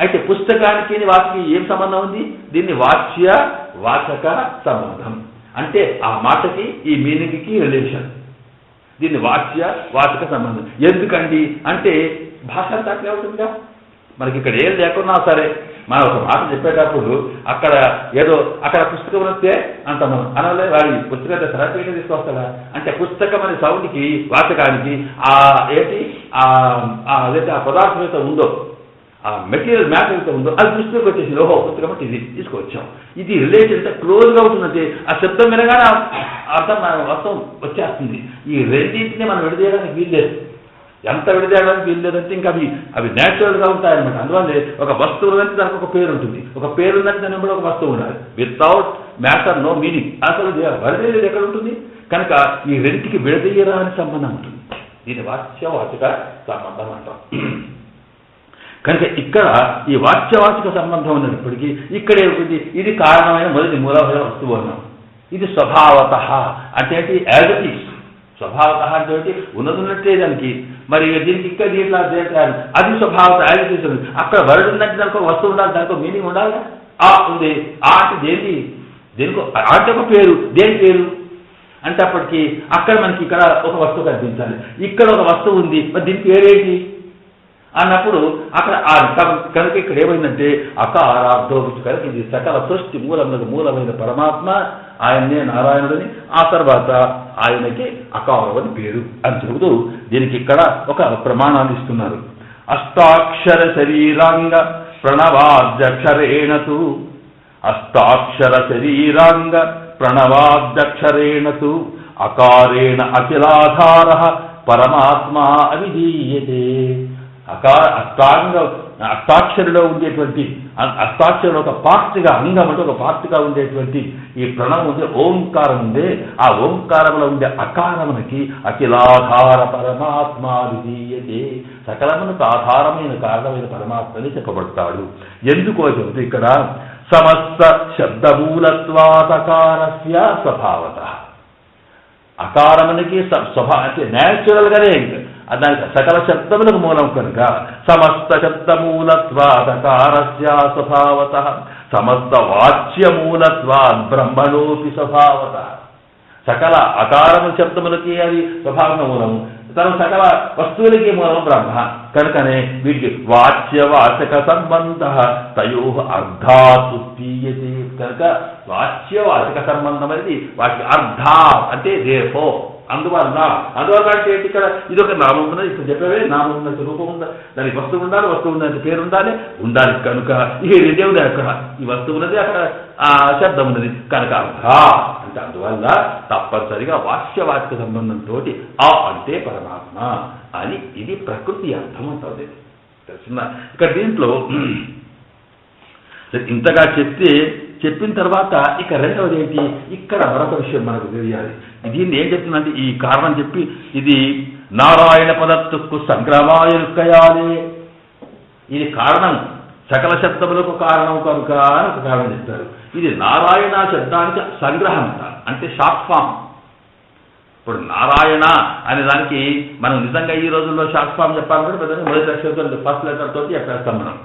అయితే పుస్తకానికి వాటికి ఏం సంబంధం ఉంది? దీన్ని వాచ్య వాచక సంబంధం అంటే ఆ మాటకి ఈ మీనింగ్కి రిలేషన్. దీన్ని వాచ్య వాచక సంబంధం. ఎందుకండి అంటే భాష అంతా అట్లే ఉంటుందిగా. మనకి ఇక్కడ ఏం లేకున్నా సరే మనం ఒక మాట చెప్పేటప్పుడు అక్కడ పుస్తకం వస్తే అంత మనం అనలే వాడి పుస్తకం సరపేట తీసుకొస్తాడా అంటే పుస్తకం అనే సౌండ్కి వాచకానికి అదైతే ఆ పదార్థం అయితే ఉందో, ఆ మెటీరియల్ మ్యాటర్ అయితే ఉందో అది పుస్తకం వచ్చేసి ఓహో పుస్తకం అంటే ఇది తీసుకొచ్చాం. ఇది రిలేషన్ అంటే క్లోజ్గా ఉంటుందంటే ఆ శబ్దం వినగానే అర్థం మొత్తం వచ్చేస్తుంది. ఈ రెండింటినీ మనం విడదీయడానికి వీల్లేదు. ఎంత విడదీయడానికి వీల్లేదంటే ఇంకా అవి న్యాచురల్గా ఉంటాయన్నమాట. అందువల్లే ఒక వస్తువు ఉందంటే దానికి ఒక పేరు ఉంటుంది, ఒక పేరు ఉందంటే దాని కూడా ఒక వస్తువు ఉండాలి. Without matter no meaning. అసలు విడదీయలేదు ఎక్కడ ఉంటుంది? కనుక ఈ రెంటికి విడదీయరాని సంబంధం ఉంటుంది. దీని వాచ్యవాచక సంబంధం అంటాం. కనుక ఇక్కడ ఈ వాచ్యవాచక సంబంధం ఉన్నప్పటికీ ఇక్కడ ఏమిటి? ఇది కారణమైన మొదటి మూలమైన వస్తువు అన్నాం. ఇది స్వభావత అంటే యాజ్ ఇట్ ఈస్. స్వభావత అంటే ఉన్నట్టే దానికి. మరి దీనికి ఇంకా దీంట్లో అది స్వభావత యాజ్ ఇట్ ఈస్. అక్కడ వర్డ్ ఉందంటే దానికి ఒక వస్తువు ఉండాలి, దానికి మీనింగ్ ఉండాలి. ఆ ఉంది. ఆ అంటే దేనికో అంటే ఒక పేరు. దేని పేరు అంటే అప్పటికి అక్కడ మనకి ఇక్కడ ఒక వస్తువు కనిపించాలి, ఇక్కడ ఒక వస్తువు ఉంది, మరి దీని పేరేంటి అన్నప్పుడు అక్కడ కనుక ఇక్కడ ఏమైందంటే అకారార్థో కనుక ఇది సకల సృష్టి మూలమైన పరమాత్మ, ఆయన్నే నారాయణుడని, ఆ తర్వాత ఆయనకి అకారం అని పేరు అని చెబుతూ దీనికి ఇక్కడ ఒక ప్రమాణాలు ఇస్తున్నారు. అష్టాక్షర శరీరాంగ ప్రణవాద్యక్షరేణతు. అష్టాక్షర శరీరాంగ ప్రణవాద్యక్షరేణతు అకారేణ అఖిలాధార పరమాత్మ అవిధీయతే. అష్టాక్షరిలో ఉండేటువంటి అష్టాక్షరిలో ఒక పార్ట్గా, అంగం అంటే ఒక పార్ట్గా ఉండేటువంటి ఈ ప్రణవం ఉంది, ఓంకారం ఉంది. ఆ ఓంకారంలో ఉండే అకారమునకి అఖిలాధార పరమాత్మ విధీయతే. సకలమునకు ఆధారమైన కారణమైన పరమాత్మని చెప్పబడతాడు. ఎందుకో చెబుతూ ఇక్కడ సమస్త శబ్దమూలత్వాదకారస్య స్వభావత. అకారమునికి అంటే న్యాచురల్గానే దానికి సకల శబ్దములకు మూలం కనుక సమస్త శబ్దమూలత్వాదకారస్య స్వభావత సమస్త వాచ్యమూలత్వాద్ బ్రహ్మణోపి స్వభావత. సకల అకారము శబ్దములకి అది స్వభావ మూలము, తన సకల వస్తువులకి మూలం బ్రహ్మ కనుకనే వీటికి వాచ్యవాచక సంబంధ తయో అర్ధాతుత్యతే కనుక వాచ్యవాచక సంబంధం అనేది వాటికి అర్ధా అంటే దేఫో అందువల్ల అంటే ఏంటి ఇక్కడ ఇదొక నామం ఉన్నది ఇప్పుడు చెప్పేవే నామం ఉన్నది రూపం ఉందా దానికి వస్తువు ఉండాలి వస్తువు ఉన్నది పేరు ఉండాలి కనుక ఇది రెండే ఉంది అక్కడ ఈ వస్తువు ఉన్నది అక్కడ శబ్దం ఉన్నది కనుక అర్ధా అంటే అందువల్ల తప్పనిసరిగా వాచ్యవాచక సంబంధంతో ఆ అంటే పరమాత్మ అని ఇది ప్రకృతి అర్థం ఉంటుంది తెలిసిందా ఇక్కడ దీంట్లో ఇంతగా చెప్పిన తర్వాత ఇక రెండవది ఏంటి ఇక్కడ మరొక విషయం మనకు తెలియాలి దీన్ని ఏం చెప్తుందంటే ఈ కారణం చెప్పి ఇది నారాయణ పదత్తుకు సంగ్రమాయలుక్కయాలి ఇది కారణం సకల శబ్దములకు కారణం కనుక అని ఒక కారణం చెప్తారు ఇది నారాయణ శబ్దానికి సంగ్రహం అంటే షార్ట్ ఫామ్ ఇప్పుడు నారాయణ అనే దానికి మనం నిజంగా ఈ రోజుల్లో షార్ట్ ఫామ్ చెప్పాలంటే మొదటి అక్షరంతో ఫస్ట్ లెటర్ తోటి చెప్పేస్తాం మనం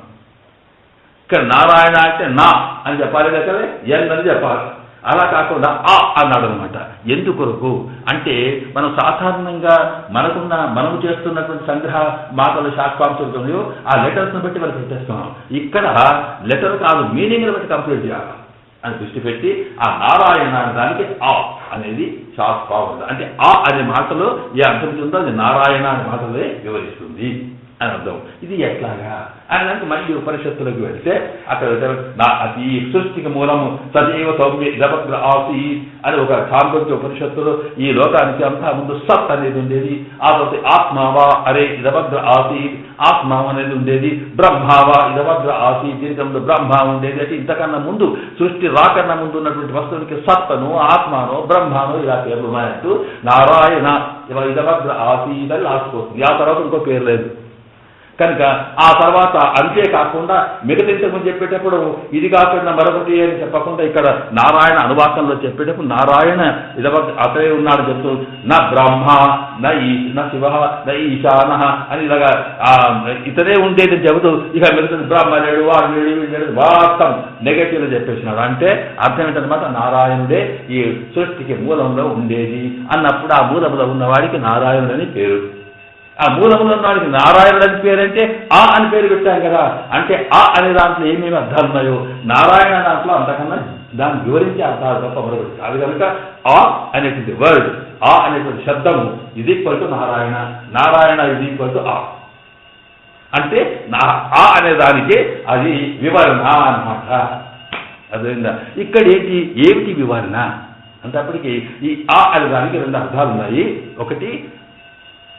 ఇక్కడ నారాయణ అంటే నా అని చెప్పాలి కదా ఎన్ అని చెప్పాలి అలా కాకుండా ఆ అన్నాడు అనమాట ఎందుకొరకు అంటే మనం సాధారణంగా మనము చేస్తున్నటువంటి సంగ్రహ మాటలు షార్ట్ ఫామ్స్ ఉంటున్నాయో ఆ లెటర్స్ని బట్టి మనం పెట్టేస్తున్నాం ఇక్కడ లెటర్ కాదు మీనింగ్ని బట్టి కంప్లీట్ చేయాలి అని దృష్టి పెట్టి ఆ నారాయణ దానికి ఆ అనేది షార్ట్ ఫామ్ ఉంది అంటే ఆ అనే మాటలో ఏ అర్థం ఉందో అది నారాయణ అనే మాటలే వివరిస్తుంది అని అర్థం ఇది ఎట్లాగా అని దానికి మళ్ళీ ఉపనిషత్తులకు వెళ్తే అక్కడ అతి సృష్టికి మూలము సజీవ సౌమ్య ఇదభద్ర ఆసి అని ఒక సాంగత్య ఉపనిషత్తులో ఈ లోకానికి అంతా ముందు సత్ అనేది ఉండేది ఆ తర్వాత ఆత్మావా అరే ఇదభద్ర ఆసి ఆత్మ అనేది ఉండేది బ్రహ్మావా ఇదభద్ర ఆసి దీనికి ముందు బ్రహ్మ ఉండేది అంటే ఇంతకన్నా ముందు సృష్టి రాకన్నా ముందు ఉన్నటువంటి వస్తువునికి సత్తను ఆత్మను బ్రహ్మను ఇలా పేర్లు ఉన్నాయంటూ నారాయణ ఇదభద్ర ఆసి అని లాసిపోతుంది ఆ తర్వాత ఇంకో పేరు లేదు కనుక ఆ తర్వాత అంతేకాకుండా మిగతా ఇంతకుముందు చెప్పేటప్పుడు ఇది కాకుండా మరొకటి అని చెప్పకుండా ఇక్కడ నారాయణ అనువాకంలో చెప్పేటప్పుడు నారాయణ అతడే ఉన్నాడు చెప్తూ నా బ్రహ్మ నా శివ నా ఈశాన అని ఇలాగా ఇతనే ఉండేది చెబుతూ ఇక మిగతా బ్రహ్మ లేడు వాడు లేడు మొత్తం నెగటివ్లో చెప్పేసినాడు అంటే అర్థం ఏంటన్నమాట నారాయణుడే ఈ సృష్టికి మూలంలో ఉండేది అన్నప్పుడు ఆ మూలంలో ఉన్నవాడికి నారాయణుడని పేరు ఆ మూలంలో ఉన్నవాడికి నారాయణుడు అని పేరంటే ఆ అని పేరు పెట్టాం కదా అంటే ఆ అనే దాంట్లో ఏమేమి అర్థాలు ఉన్నాయో నారాయణ దాంట్లో అంతకన్నా దాన్ని వివరించే అర్థాలు తప్ప మరొకటి కాదు కనుక ఆ అనేటువంటి వర్డ్ ఆ అనేటువంటి శబ్దము ఇది ఈక్వల్ టు నారాయణ ఇది ఈక్వల్ టు ఆ అంటే ఆ అనే దానికి అది వివరణ అన్నమాట అదేవిధంగా ఇక్కడ ఏమిటి వివరణ అంటే అప్పటికి ఈ ఆ అనే దానికి రెండు అర్థాలు ఉన్నాయి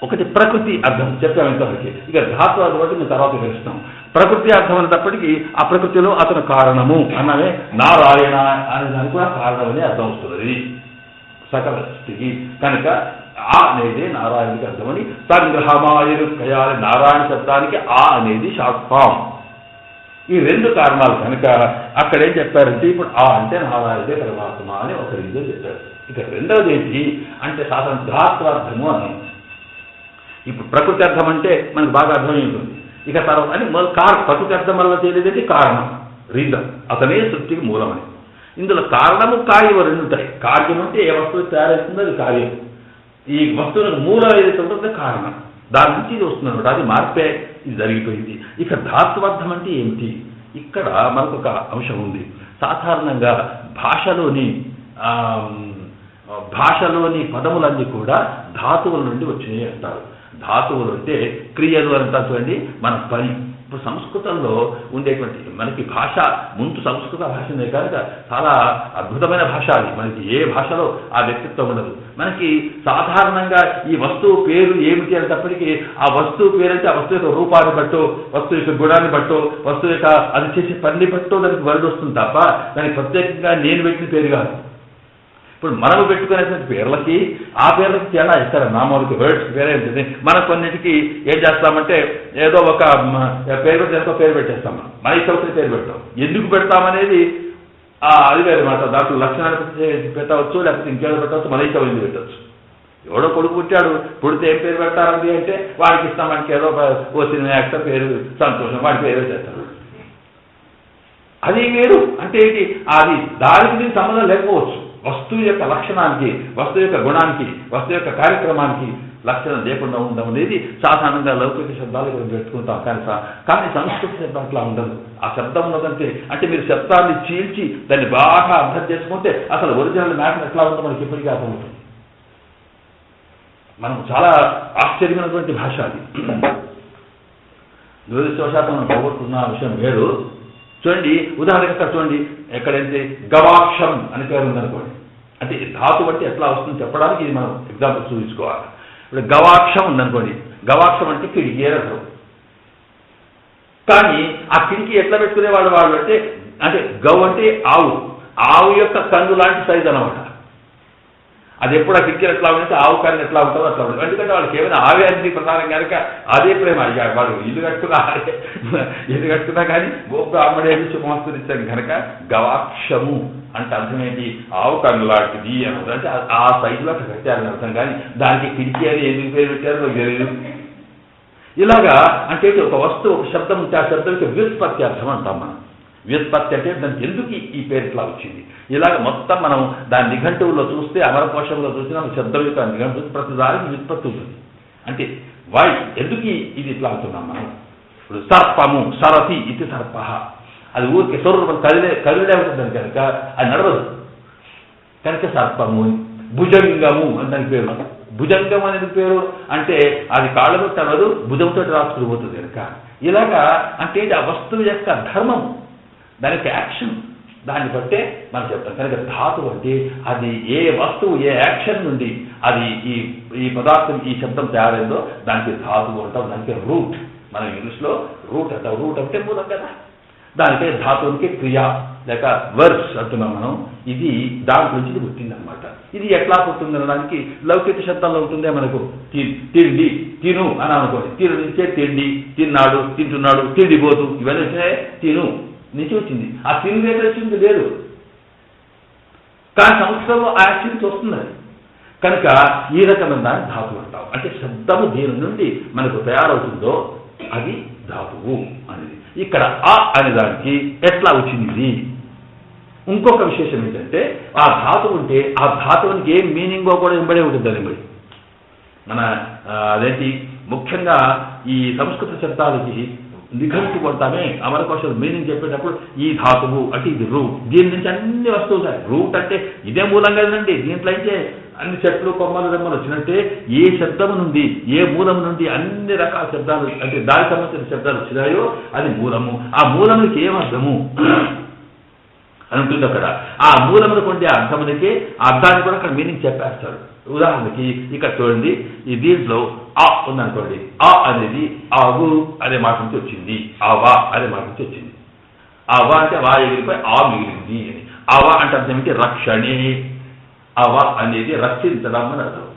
ఒకటి ప్రకృతి అర్థం చెప్పాము ఇంతవరకు ఇక ధాతు అర్థం బట్టి మేము తర్వాత తెలుస్తాం ప్రకృతి అర్థం అనేటప్పటికీ ఆ ప్రకృతిలో అతను కారణము అన్నదే నారాయణ అనే దానికి కూడా కారణమని అర్థం వస్తున్నది సకల స్థితికి కనుక ఆ అనేది నారాయణకి అర్థమని సంగ్రహమాయరు కయాలి నారాయణ శబ్దానికి ఆ అనేది షార్ట్ ఫామ్ ఈ రెండు కారణాలు కనుక అక్కడేం చెప్పారంటే ఇప్పుడు ఆ అంటే నారాయణే పరమాత్మ అని ఒక రీజన్ చెప్పారు ఇక రెండవది ఏంటి అంటే సాధారణ ధాత్వార్థము అన్నాం ఇప్పుడు ప్రకృతి అర్థం అంటే మనకు బాగా అర్థమై ఉంటుంది ఇక తర్వాత అని ప్రకృతి అర్థం వల్ల తెలియదేంటి కారణం రీజన్ అతనే సృష్టికి మూలమని ఇందులో కారణము కార్యము రెండు ఉంటాయి కార్యం అంటే ఏ వస్తువు తయారవుతుందో అది కార్యం ఈ వస్తువులకు మూలం ఏదైతే ఉంటుందో కారణం దాని నుంచి ఇది వస్తుంది అది మార్పే ఇది జరిగిపోయింది ఇక ధాత్వార్థం అంటే ఏమిటి ఇక్కడ మనకు ఒక అంశం ఉంది సాధారణంగా భాషలోని పదములన్నీ కూడా ధాతువుల నుండి వచ్చినాయి అంటారు ధాతువులు అంటే క్రియలు అంటారు చూడండి మన పని ఇప్పుడు సంస్కృతంలో ఉండేటువంటి మనకి భాష ముందు సంస్కృత భాషనే కనుక చాలా అద్భుతమైన భాష అది మనకి ఏ భాషలో ఆ వ్యక్తిత్వం ఉండదు మనకి సాధారణంగా ఈ వస్తువు పేరు ఏమిటి అనేటప్పటికీ ఆ వస్తువు పేరు అంటే ఆ వస్తువు యొక్క రూపాన్ని బట్టో వస్తువు యొక్క గుణాన్ని బట్టో వస్తువు యొక్క అది చేసే పని బట్టో దానికి వరద వస్తుంది తప్ప దానికి ప్రత్యేకంగా నేను పెట్టిన పేరు కాదు ఇప్పుడు మనము పెట్టుకునేటువంటి పేర్లకి ఆ పేర్లకి తేడా ఇస్తారు నామాలకి వర్డ్స్ వేరే ఉంటుంది మనం కొన్నిటికి ఏం చేస్తామంటే ఏదో ఒక పేరు పెట్టి పేరు పెట్టేస్తాం మన ఇష్టం పేరు పెట్టాం ఎందుకు పెడతామనేది అది వేరే మాట దాంట్లో లక్షణాలు పెట్టవచ్చు లేకపోతే ఇంకేదో పెట్టవచ్చు మన ఇష్టం ఎందుకు పెట్టవచ్చు ఎవడో కొడుకు పుట్టాడు పుడితే ఏం పేరు పెట్టారండి అంటే వాడికి ఇస్తాం మనకి ఏదో ఓ సినిమా యాక్టర్ పేరు సంతోషం వాడి పేరు చేస్తారు అది వేరు అంటే ఏంటి అది దానికి దీనికి సంబంధం లేకపోవచ్చు వస్తువు యొక్క లక్షణానికి, వస్తువు యొక్క గుణానికి, వస్తువు యొక్క కార్యక్రమానికి లక్షణం లేకుండా ఉండడం అనేది సాధారణంగా లౌకిక శబ్దాలు మనం పెట్టుకుంటాం. కానీ సంస్కృత శబ్దం అట్లా ఉండదు. ఆ శబ్దం ఉన్నదంటే అంటే మీరు శబ్దాన్ని చీల్చి దాన్ని బాగా అర్థం చేసుకుంటే అసలు ఒరిజినల్ మ్యాటర్ ఎట్లా ఉందో మనకి ఇప్పటికీ అర్థమవుతుంది. మనం చాలా ఆశ్చర్యమైనటువంటి భాష అది. దురదృష్టవశాత్తు మనం పోగొట్టుకున్న విషయం వేరు. చూడండి, ఉదాహరణకి అక్కడ చూడండి, ఎక్కడైతే గవాక్షం అని పేరు ఉందనుకోండి, అంటే ధాతు బట్టి ఎట్లా వస్తుందని చెప్పడానికి ఇది మనం ఎగ్జాంపుల్ చూపించుకోవాలి. ఇప్పుడు గవాక్షం ఉందనుకోండి, గవాక్షం అంటే కిటికీ అర్థం. కానీ ఆ కిటికీ ఎట్లా పెట్టుకునేవాళ్ళు వాళ్ళు అంటే గౌ అంటే ఆవు, ఆవు యొక్క కన్ను లాంటి సైజు అనమాట. అది ఎప్పుడు ఆ కిటికీ ఎట్లా ఉంటే ఆవు కన్ను ఎట్లా ఉంటుందో అట్లా ఉంటుంది. ఎందుకంటే వాళ్ళకి ఏమైనా ఆవే అన్ని ప్రధానం కనుక అదే ప్రేమ. వాడు ఇల్లు కట్టుకున్నా కానీ గోపు అమ్మడేది శుభమస్తునిచ్చాను కనుక గవాక్షము అంటే అర్థం ఏంటి? ఆవు కన్ను లాంటిది అని అంటే ఆ సైజులో అట్లా పెట్టారని అర్థం. కానీ దానికి కిటికీ అని ఎందుకు పేరు పెట్టారో తెలియదు. ఇలాగా అంటే ఒక వస్తువు, ఒక శబ్దం ఉంటే ఆ శబ్దానికి వ్యుత్పత్తి అర్థం అంటాం మనం. వ్యుత్పత్తి అంటే దానికి ఎందుకు ఈ పేరు ఇట్లా వచ్చింది. ఇలాగ మొత్తం మనం దాని నిఘంటువుల్లో చూస్తే, అమరకోశంలో చూసినా శబ్దం యొక్క నిఘంటు ప్రతిదానికి వ్యుత్పత్తి ఉంటుంది. అంటే వై ఎందుకు ఇది ఇట్లా అంటున్నాం మనం. ఇప్పుడు సర్పము, సరతి ఇది సర్ప, అది ఊరికి స్వరూపం కదిలే ఉంటుంది కనుక అది నడవదు కనుక సర్పము. భుజంగము అని దాని పేరు. భుజంగం అనేది పేరు అంటే అది కాళ్ళతో తడవదు, భుజంతో రాసుకుని పోతుంది కనుక. ఇలాగా అంటే ఆ వస్తువు యొక్క ధర్మం, దానికి యాక్షన్, దాన్ని బట్టే మనం చెప్తాం. కనుక ధాతు అంటే అది ఏ వస్తువు ఏ యాక్షన్ నుండి అది ఈ పదార్థం ఈ శబ్దం తయారైందో దానికి ధాతువు అంటాం. దానికి రూట్, మనం ఇంగ్లీష్లో రూట్ అంటాం. రూట్ అంటే మూలం కదా, దానికే ధాతువునికి క్రియ లేక వర్స్ అంటున్నాం మనం. ఇది దాని గురించి పుట్టింది అనమాట. ఇది ఎట్లా పుట్టింది అనడానికి లౌకిక శబ్దంలో ఉంటుందే మనకు. తిండి, తిను అని అనుకోండి. తిను నుంచే తిండి, తిన్నాడు, తింటున్నాడు, తిండిపోతు ఇవన్నీ వచ్చినాయి. తిను నుంచి వచ్చింది. ఆ తిని దగ్గర వచ్చింది లేదు, కానీ సంస్కృతంలో ఆ యాక్షన్ వస్తుంది. కనుక ఈ రకమైన దాన్ని ధాతువు అంటాం. అంటే శబ్దము దేని నుండి మనకు తయారవుతుందో అది ధాతువు అనేది. ఇక్కడ ఆ అనే దానికి ఎట్లా వచ్చింది. ఇంకొక విశేషం ఏంటంటే ఆ ధాతువు ఉంటే ఆ ధాతువునికి ఏం మీనింగో కూడా ఇంబడే ఉంటుంది. అది మన అదేంటి ముఖ్యంగా ఈ సంస్కృత శబ్దాలకి నిఘంటు కొడతామే, అమరకోశం మీనింగ్ చెప్పేటప్పుడు ఈ ధాతువు అంటే ఇది రూట్, దీని నుంచి అన్ని వస్తువులు సార్. రూట్ అంటే ఇదే మూలం కదండి. దీంట్లో అయితే అన్ని చెట్లు కొమ్మలు రెమ్మలు వచ్చినట్టే ఏ శబ్దము నుండి ఏ మూలం నుండి అన్ని రకాల శబ్దాలు అంటే దానికి సంబంధించిన శబ్దాలు వచ్చినాయో అది మూలము. ఆ మూలమునికి ఏమర్థము అని ఉంటుంది అక్కడ. ఆ మూలమును కొండే అర్థమునికి ఆ అర్థాన్ని కూడా అక్కడ మీనింగ్ చెప్పేస్తాడు. ఉదాహరణకి ఇక్కడ చూడండి, ఈ దీంట్లో ఆ ఉందనుకోండి. ఆ అనేది ఆవు అనే మాట నుంచి వచ్చింది, ఆవా అనే మాట నుంచి వచ్చింది. ఆవా అంటే వా ఎగిరిపోయి ఆ మిగిలింది అని. ఆవా అంటే అర్థం ఏంటి? రక్షణే. ఆవా అనేది రక్షించడం అని అర్థం.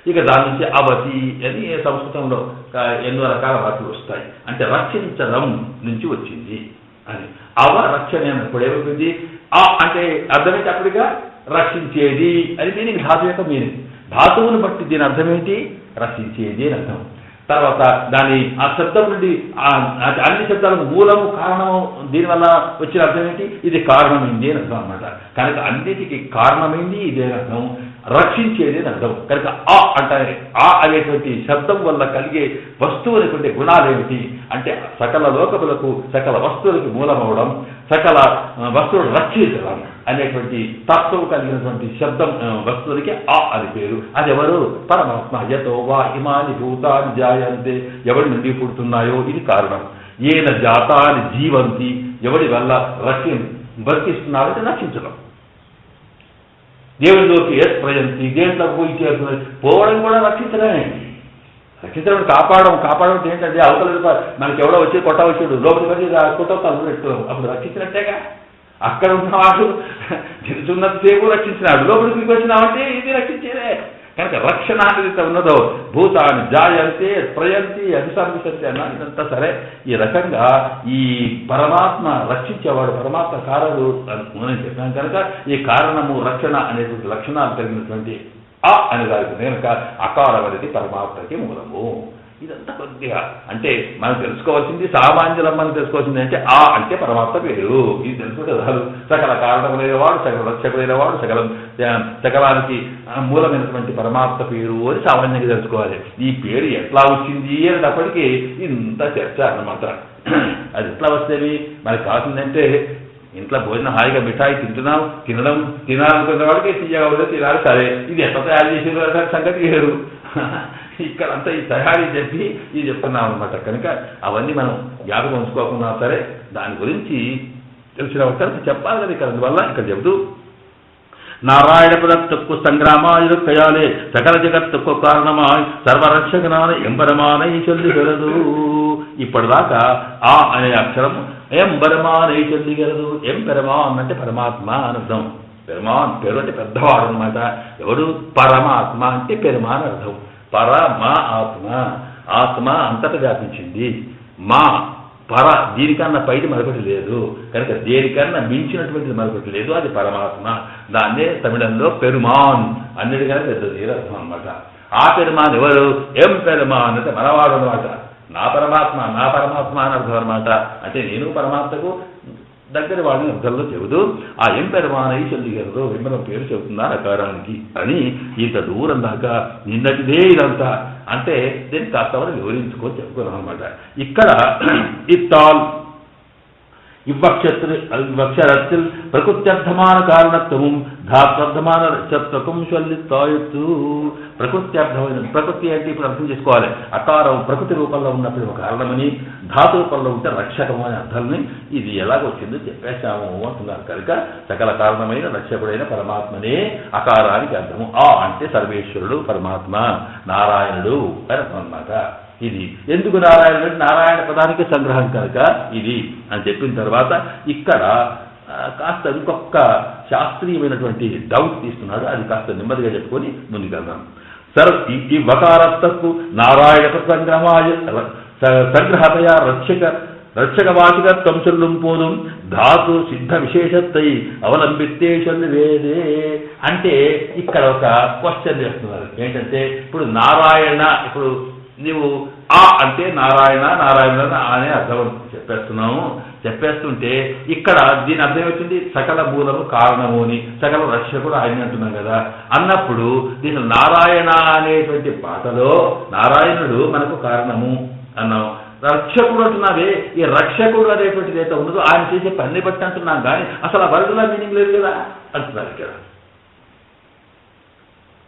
ఇక దాని నుంచి అవతి అని సంస్కృతంలో ఎన్నో రకాల వార్తలు వస్తాయి. అంటే రక్షించడం నుంచి వచ్చింది అని. అవ రక్షణ అన్నప్పుడు ఏమవుతుంది? ఆ అంటే అర్థమేంటి? అప్పటిగా రక్షించేది అని మీనింగ్, ధాతు యొక్క మీనింగ్. ధాతువును బట్టి దీని అర్థం ఏంటి? రక్షించేది అని అర్థం. తర్వాత దాని ఆ శబ్దం నుండి అన్ని శబ్దాలకు మూలము కారణము దీనివల్ల వచ్చిన అర్థం ఏంటి? ఇది కారణమైంది అని అర్థం అనమాట. కనుక అన్నిటికీ కారణమైంది ఇదే అర్థం, రక్షించేది అని అర్థం. కనుక ఆ అంటే ఆ అనేటువంటి శబ్దం వల్ల కలిగే వస్తువులటువంటి గుణాలు ఏమిటి అంటే సకల లోకములకు సకల వస్తువులకు మూలమవడం, సకల వస్తువులు రక్షించడం అనేటువంటి తత్వం కలిగినటువంటి శబ్దం వస్తువులకి ఆ అని పేరు. అది ఎవరు? పరమాత్మ. యతో వా ఇమాని భూతాని జాయంతే, ఎవరి నుండి పుడుతున్నాయో ఇది కారణం. ఏన జాతాని జీవంతి, ఎవడి వల్ల బతికిస్తున్నారంటే రక్షించడం. దేవుడిలోకి ఏ ప్రయంతి, దేంట్లో పోయి చేరుతున్నది, పోవడం కూడా రక్షించడమే. రక్షించడం కాపాడడం ఏంటంటే అవతల మనకి ఎవడో వచ్చి కొట్టవచ్చాడు, లోపలికి వచ్చి కొట్టవుతాను పెట్టు, అప్పుడు రక్షించినట్టేగా. అక్కడ ఉన్నవాడు తెలుసున్నసేపు రక్షించినాడు, లోపలికి వచ్చినామంటే ఇది రక్షించేదే. కనుక రక్షణ అనేది ఉన్నదో భూతాన్ని జాయంతే ప్రయంతి అభిసంవిశంతి అన్న ఇదంతా సరే. ఈ రకంగా ఈ పరమాత్మ రక్షించేవాడు, పరమాత్మ కారణుడు అని చెప్పాను. కనుక ఈ కారణము రక్షణ అనేటువంటి లక్షణాలు కలిగినటువంటి ఆ అనే దానికి కనుక అకారం అనేది పరమాత్మకి మూలము. ఇదంతా కొద్దిగా అంటే మనం తెలుసుకోవాల్సింది, సామాన్యులం మనం తెలుసుకోవాల్సింది అంటే ఆ అంటే పరమాత్మ పేరు. ఇది తెలుసుకుంటే చాలు. సకల కారణములైన వాడు, సకల రక్షకులైన వాడు, సకల సకలానికి మూలమైనటువంటి పరమాత్మ పేరు అని సామాన్యంగా తెలుసుకోవాలి. ఈ పేరు ఎట్లా వచ్చింది అనేటప్పటికీ ఇంత చర్చ అన్నమాట. అది ఎట్లా వస్తేవి మనకు కావాల్సిందంటే ఇంట్లో భోజనం హాయిగా మిఠాయి తినాలనుకున్న వాడికి తీయగా తినాలి. సరే ఇది ఎట్లా తయారు చేసిన సంగతి వేరు. ఇక్కడంతా ఈ తయారీ చెప్పి ఇది చెప్తున్నాం అనమాట. కనుక అవన్నీ మనం జ్ఞాపకం ఉంచుకోకుండా సరే దాని గురించి తెలిసిన ఒకరికి చెప్పాలి కదా. ఇక్కడ అందువల్ల ఇక్కడ చెబుతూ నారాయణ పదత్తుకు సంగ్రామాయుక్తయాలే సకల జగత్తుకు కారణమాయ్ సర్వరక్షకనాన ఎంబరమానై చొల్లిగలదు. ఇప్పటిదాకా ఆ అనే అక్షరం ఎంబరమానై చొల్లిగలదు. ఎంపెరమాన్ అంటే పరమాత్మ అని అర్థం. పెరమాన్ పేరు అంటే పెద్దవాడు అనమాట. ఎవడు? పరమాత్మ అంటే పెరమాన్ అర్థం. పరమా ఆత్మ, ఆత్మ అంతటా వ్యాపించింది. మా పర దీనికన్నా పైది మరొకటి లేదు. కనుక దేనికన్నా మించినటువంటిది మరొకటి లేదు. అది పరమాత్మ. దాన్నే తమిళంలో పెరుమాన్ అన్నిటికన్నా పెద్దది అర్థం అనమాట. ఆ పెరుమాన్ ఎవరు? ఎం పెరుమాన్ అంటే మనవాడు అనమాట. నా పరమాత్మ అని అర్థం అనమాట. అంటే నేను పరమాత్మకు దగ్గర వాడిని అర్థంలో చెబుతూ ఆ ఎం పెరుమానై చొల్లిగలదు. విమలం పేరు చెబుతుందా అకారానికి అని ఇంత దూరం దాకా నిన్నటిదే ఇదంతా అంటే దీన్ని కాస్త వివరించుకొని చెప్పుకున్నాం అనమాట. ఇక్కడ ఇత్తాల్ இவ்வக்ஷரத்தில் பிரகிருத்தியர்த்தமான காரணத்துவம் ధాత్వర్థமான రక్షత్వకం చొల్లితాయత్తు. ప్రకృతి అర్థమైన ప్రకృతి అంటే ఇప్పుడు అర్థం చేసుకోవాలి. అకారం ప్రకృతి రూపంలో ఉన్నప్పుడు ఒక కారణమని, ధాతు రూపంలో ఉంటే రక్షకము అనే అర్థాన్ని ఇది ఎలాగొచ్చిందో చెప్పేశాము అంటున్నారు. కనుక సకల కారణమైన రక్షకుడైన పరమాత్మనే అకారానికి అర్థము. ఆ అంటే సర్వేశ్వరుడు పరమాత్మ నారాయణుడు అని అర్థం అన్నమాట. ఇది ఎందుకు నారాయణుడు? నారాయణ పదానికి సంగ్రహం కనుక ఇది అని చెప్పిన తర్వాత ఇక్కడ కాస్త ఇంకొక శాస్త్రీయమైనటువంటి డౌట్ తీస్తున్నాడు. అది కాస్త నెమ్మదిగా చెప్పుకొని ముందుకెళ్దాం. ఈ వకారత్తకు నారాయణ సంగ్రహాయ సంగ్రహతయా రక్షకవాచికత్వం చెల్லும் పోదుం ధాతు సిద్ధ విశేషత్తై అవలంబితే చల్లువేదే. అంటే ఇక్కడ ఒక క్వశ్చన్ చేస్తున్నారు. ఏంటంటే ఇప్పుడు నారాయణ, ఇప్పుడు నీవు ఆ అంటే నారాయణ అనే అర్థం చెప్పేస్తుంటే ఇక్కడ దీని అర్థం వచ్చింది సకల మూలము కారణము అని, సకల రక్షకుడు ఆయన అంటున్నాం కదా. అన్నప్పుడు దీని నారాయణ అనేటువంటి పాటలో నారాయణుడు మనకు కారణము అన్నాం. రక్షకుడు అంటున్నావే, ఈ రక్షకుడు అనేటువంటిది అయితే ఉండదు ఆయన చేసే పని బట్టి అంటున్నాం కానీ అసలు ఆ వరకులా మీనింగ్ లేదు కదా అంటున్నారు ఇక్కడ.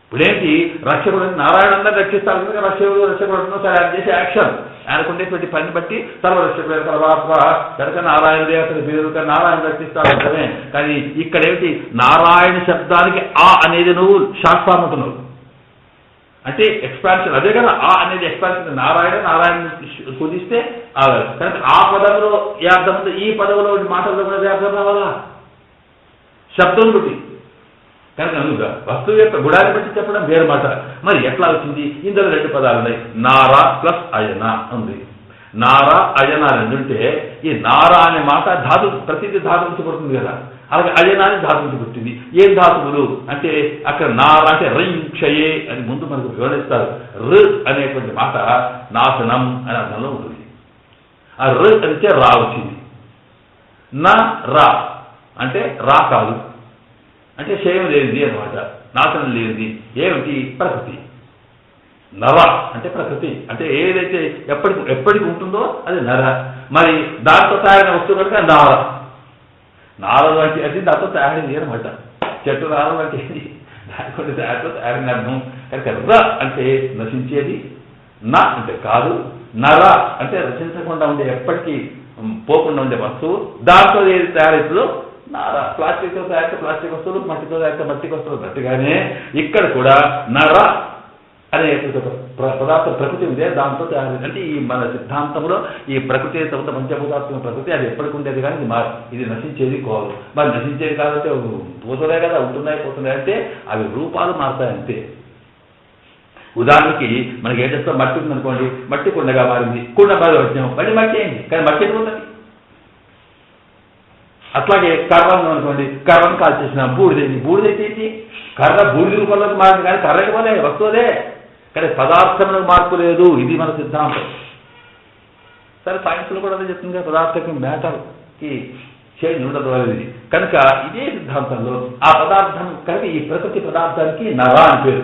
ఇప్పుడేంటి రక్షకుడు నారాయణ రక్షిస్తారు కనుక రక్షకుడు అంటున్నాం. సరే ఆయన చేసే యాక్షన్, ఆయనకు ఉండేటువంటి పని బట్టి సర్వరక్షకుడు సర్వాత్మ కనుక నారాయణ దేవతని పేరు నారాయణ రక్షిస్తాడు అంటమే. కానీ ఇక్కడేమిటి నారాయణ శబ్దానికి ఆ అనేది నువ్వు శాస్త్రామంటున్నావు అంటే ఎక్స్పాన్షన్ అదే కదా. ఆ అనేది ఎక్స్పాన్షన్. నారాయణ కుదిస్తే కనుక ఆ పదంలో ఏ అర్థం ఉందో ఈ పదవిలో మాటల్లో కూడా అర్థం రావాలా శబ్దం బట్టి. కనుక అందుగా వస్తువు యొక్క గుడాన్ని బట్టి చెప్పడం వేరు మాట. మరి ఎట్లా వచ్చింది? ఇందులో రెండు పదాలు ఉన్నాయి. నారా ప్లస్ అయన ఉంది. నారా అయన రెండుంటే ఈ నారా అనే మాట ధాతు ప్రతిదీ ధాతు నుంచి పుడుతుంది కదా. అలాగే అయన అని ధాతు నుంచి పుట్టింది. ఏం ధాతువులు అంటే అక్కడ నారా అంటే రింక్షయే అని ముందు మనకు వివరిస్తారు. రు అనేటువంటి మాట నాశనం అనే అర్థంలో ఉంటుంది. ఆ రు అంటే రా వచ్చింది. నా రా అంటే రా కాదు అంటే క్షయం లేనిది అనమాట, నాశనం లేనిది. ఏమిటి? ప్రకృతి. నర అంటే ప్రకృతి అంటే ఏదైతే ఎప్పటికి ఉంటుందో అది నర. మరి దాంతో తయారైన వస్తువు కనుక నార వంటి అది దాంతో తయారైంది అనమాట. చెట్టు నార వంటి దాని దాంతో తయారైన అర్థం. కనుక ర అంటే నశించేది, నా అంటే కాదు, నర అంటే నశించకుండా ఉండే ఎప్పటికీ పోకుండా ఉండే వస్తువు. దాంతో ఏది తయారవుతుందో నార. ప్లాస్టిక్తో తయారైతే ప్లాస్టిక్ వస్తువులు, మట్టితో తయారైతే మట్టికి వస్తువులు గట్టిగానే ఇక్కడ కూడా నర అనే పదార్థం ప్రకృతి ఉందే దాంతో తయారైంది. అంటే ఈ మన సిద్ధాంతంలో ఈ ప్రకృతి పంచభూతాత్మ ప్రకృతి అది ఎప్పటికి ఉండేది కానీ ఇది నశించేది కాదు. మరి నశించేది కాదంటే పోతున్నాయి కదా, పోతున్నాయి అంటే అవి రూపాలు మారుతాయి అంతే. ఉదాహరణకి మనకి ఏం చేస్తాం, మట్టి ఉందనుకోండి, మట్టి కుండగా మారింది, కుండ బాగా వచ్చాం, మళ్ళీ మట్టి అయింది కానీ మట్టి ఎదుగుతుంది. అట్లాగే కర్ర ఉందనుకోండి, కర్రను కాల్చేసిన బూడిదైతే కర్ర బూడిద రూపంలోకి మారింది కానీ కర్ర ఇవ్వలే వస్తువులే కానీ పదార్థంలో మార్పు లేదు. ఇది మన సిద్ధాంతం. సరే సైన్స్లో కూడా అదే చెప్తుంది కదా, పదార్థకి మ్యాటర్కి చేంజ్ ఉండదు అనేది. కనుక ఇదే సిద్ధాంతంలో ఆ పదార్థం కనుక ఈ ప్రకృతి పదార్థానికి నర అని పేరు.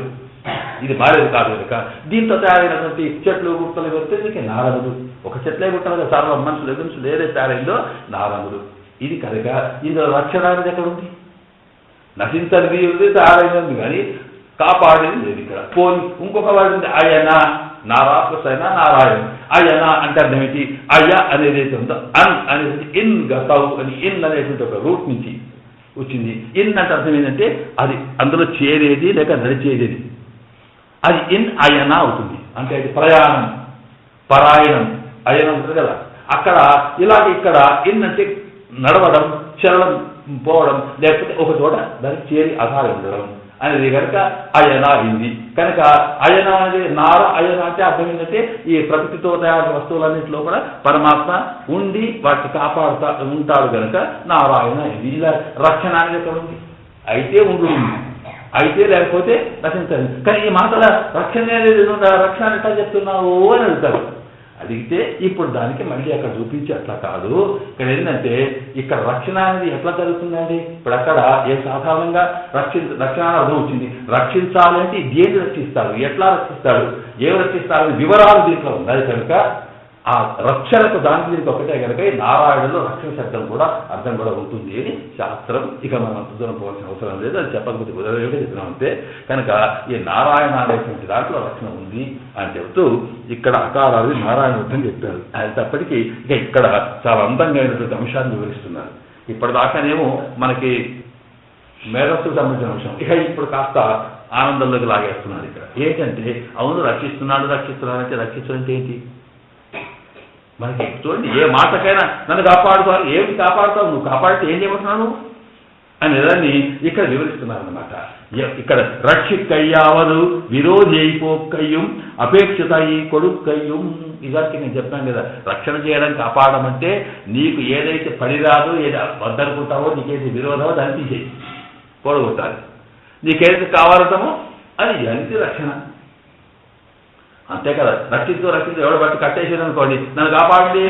ఇది మారేది కాదు కనుక దీంతో తయారైనటువంటి చెట్లు గుట్టలు వస్తే దీనికి నారముడు. ఒక చెట్లే గుట్టలుగా సర్వం మనుషులు ఎదురు ఏదైతే తయారైందో నారముడు. ఇది కనుక ఇందులో రక్షణ అనేది ఎక్కడ ఉంది? నశించనిది ఉంది, తయారైనది కానీ కాపాడేది లేదు ఇక్కడ. పోని ఇంకొక వాడు ఉంది అయన, నారాప్లసైన నారాయణ. అయన అంటే అర్థం ఏంటి? అయ అనేది ఉందో అన్ అనేది ఇన్ గతవు అని, ఇన్ అనేటువంటి ఒక రూట్ నుంచి వచ్చింది. ఇన్ అంటే అర్థం ఏంటంటే అది అందులో చేరేది లేక నడిచేది, అది ఇన్ అయన అవుతుంది. అంటే అది ప్రయాణం, పరాయణం, అయనం ఉంటుంది కదా. అక్కడ ఇలాగే ఇక్కడ ఇన్ అంటే నడవడం, చలనం, పోవడం, లేకపోతే ఒక చోట దానికి చేరి ఆధారం ఉండడం అనేది కనుక అయన అయింది. కనుక అయన అనేది నార అయన అంటే అర్థం ఏంటంటే ఈ ప్రకృతితో తయారు వస్తువులన్నింటిలో కూడా పరమాత్మ ఉండి వాటిని కాపాడుతా ఉంటాడు కనుక నారాయణ అయింది. ఇలా రక్షణ అనేది ఎక్కడ ఉంది? అయితే ఉండు, అయితే లేకపోతే రక్షించాలి. కానీ ఈ మాటల రక్షణ అనేది రక్షణ ఎట్లా చెప్తున్నావు అని అడుగుతారు. అడిగితే ఇప్పుడు దానికి మళ్ళీ అక్కడ చూపించి అట్లా కాదు. ఇక్కడ ఏంటంటే ఇక్కడ రక్షణ అనేది ఎట్లా జరుగుతుందండి? ఇప్పుడు అక్కడ ఏ సాధారణంగా రక్షణ అర్థం వచ్చింది. రక్షించాలంటే దేన్ని రక్షిస్తాడు, ఎట్లా రక్షిస్తాడు, ఏం రక్షిస్తాడని వివరాలు దీంట్లో ఉన్నాయి కనుక ఆ రక్షణకు దానికి దీనికి ఒకటే కనుక ఈ నారాయణలో రక్షణ శబ్దం కూడా అర్థం కూడా ఉంటుంది అని శాస్త్రం. ఇక మనం అంత దూరం పోవాల్సిన అవసరం లేదు, అది చెప్పకపోతే కుదరగా చెప్పినాం అంతే. కనుక ఈ నారాయణ అనేటువంటి దాంట్లో రక్షణ ఉంది అని చెబుతూ ఇక్కడ అకారాలు నారాయణ అర్థం చెప్పారు. అది తప్పటికీ ఇక ఇక్కడ చాలా అందంగా అయినటువంటి అంశాన్ని వివరిస్తున్నారు. ఇప్పటిదాకానేమో మనకి మేధస్సుకు సంబంధించిన అంశం, ఇక ఇప్పుడు కాస్త ఆనందంలోకి లాగేస్తున్నారు. ఇక్కడ ఏంటంటే అవును రక్షిస్తున్నాడు అంటే రక్షించడం ఏంటి? మనకి చూడండి, ఏ మాటకైనా నన్ను కాపాడుతావు, ఏమి కాపాడుతావు, నువ్వు కాపాడితే ఏం చేయమంటున్నాను అనేదాన్ని ఇక్కడ వివరిస్తున్నారన్నమాట. ఇక్కడ రక్షిక్కయ్యావదు విరోధి అయిపోక్కయ్యం అపేక్షిత ఈ కొడుక్కయ్యం. ఇదానికి నేను చెప్పాను కదా, రక్షణ చేయడం కాపాడడం అంటే నీకు ఏదైతే పనిరాదో, ఏది వద్దనుకుంటావో, నీకేది విరోధమో దాన్ని తీసేయి, పొడగొట్టాలి. నీకేదైతే కావాలటమో అది అది రక్షణ, అంతే కదా. రక్షిస్తూ ఎవడ బట్టి కట్టేసేది అనుకోండి, నన్ను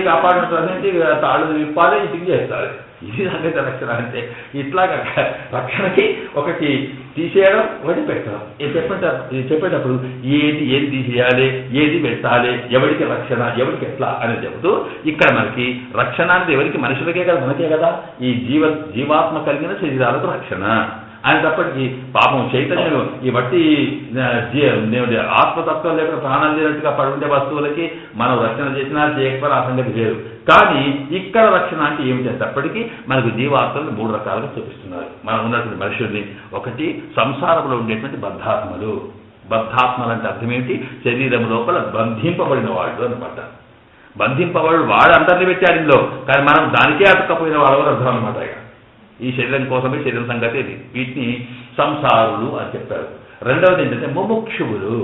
కాపాడినటువంటి తాళ్ళు విప్పాలి, ఇది చేస్తారు. ఇది సంగతి రక్షణ అంటే. ఇట్లాగా రక్షణకి ఒకటి తీసేయడం, ఒకటి పెట్టడం. చెప్పేటప్పుడు ఏది తీసేయాలి, ఏది పెట్టాలి, ఎవరికి రక్షణ, ఎవరికి ఎట్లా అని చెబుతూ ఇక్కడ మనకి రక్షణ అనేది ఎవరికి? మనుషులకే కదా, మనకే కదా. ఈ జీవాత్మ కలిగిన శరీరాలకు రక్షణ. ఆయన తప్పటికి పాపం చైతన్యం ఈ బట్టి ఆత్మతత్వం లేకుండా ప్రాణం లేనట్టుగా పడుండే వస్తువులకి మనం రక్షణ చేసినా చేయకపోయినా ఆ సంగతి వేరు. కానీ ఇక్కడ రక్షణ అంటే ఏమిటి అనేటప్పటికీ మనకు జీవాత్మలు 3 రకాలుగా చూపిస్తున్నారు. మనం ఉన్నటువంటి మనుషుల్ని. ఒకటి సంసారంలో ఉండేటువంటి బద్ధాత్మలు. బద్ధాత్మలు అంటే అర్థం ఏంటి? శరీరం లోపల బంధింపబడిన వాళ్ళు అనమాట. బంధింపబడి వాడు అందరినీ పెట్టాడు ఇందులో, కానీ మనం దానికే అతకపోయిన వాళ్ళు అర్థం అనమాట. ఈ శరీరం కోసమే శరీరం సంగతి ఇది. వీటిని సంసారులు అని చెప్పారు. రెండవది ఏంటంటే ముముక్షువులు,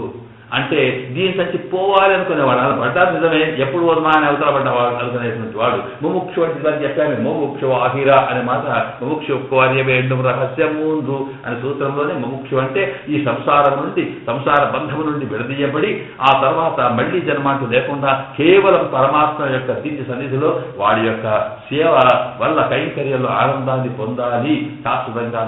అంటే దీని సంచి పోవాలి అనుకునేవాడు. అలా పడ్డారు నిజమే, ఎప్పుడు వదమాని అవతల పడ్డవాడు అనుకునేటువంటి వాడు ముముక్షు అంటే దాన్ని చెప్పాను. ముముక్షు ఆహిరా అనే మాట ముముక్షు కార్యవేండం రహస్యముందు అనే సూత్రంలోనే ముముక్షు అంటే ఈ సంసారం నుండి, సంసార బంధము నుండి విడదీయబడి ఆ తర్వాత మళ్లీ జన్మాంటూ లేకుండా కేవలం పరమాత్మ యొక్క దివ్య సన్నిధిలో వాడి యొక్క సేవ వల్ల కైంకర్యంలో ఆనందాన్ని పొందాలి, శాశ్వతంగా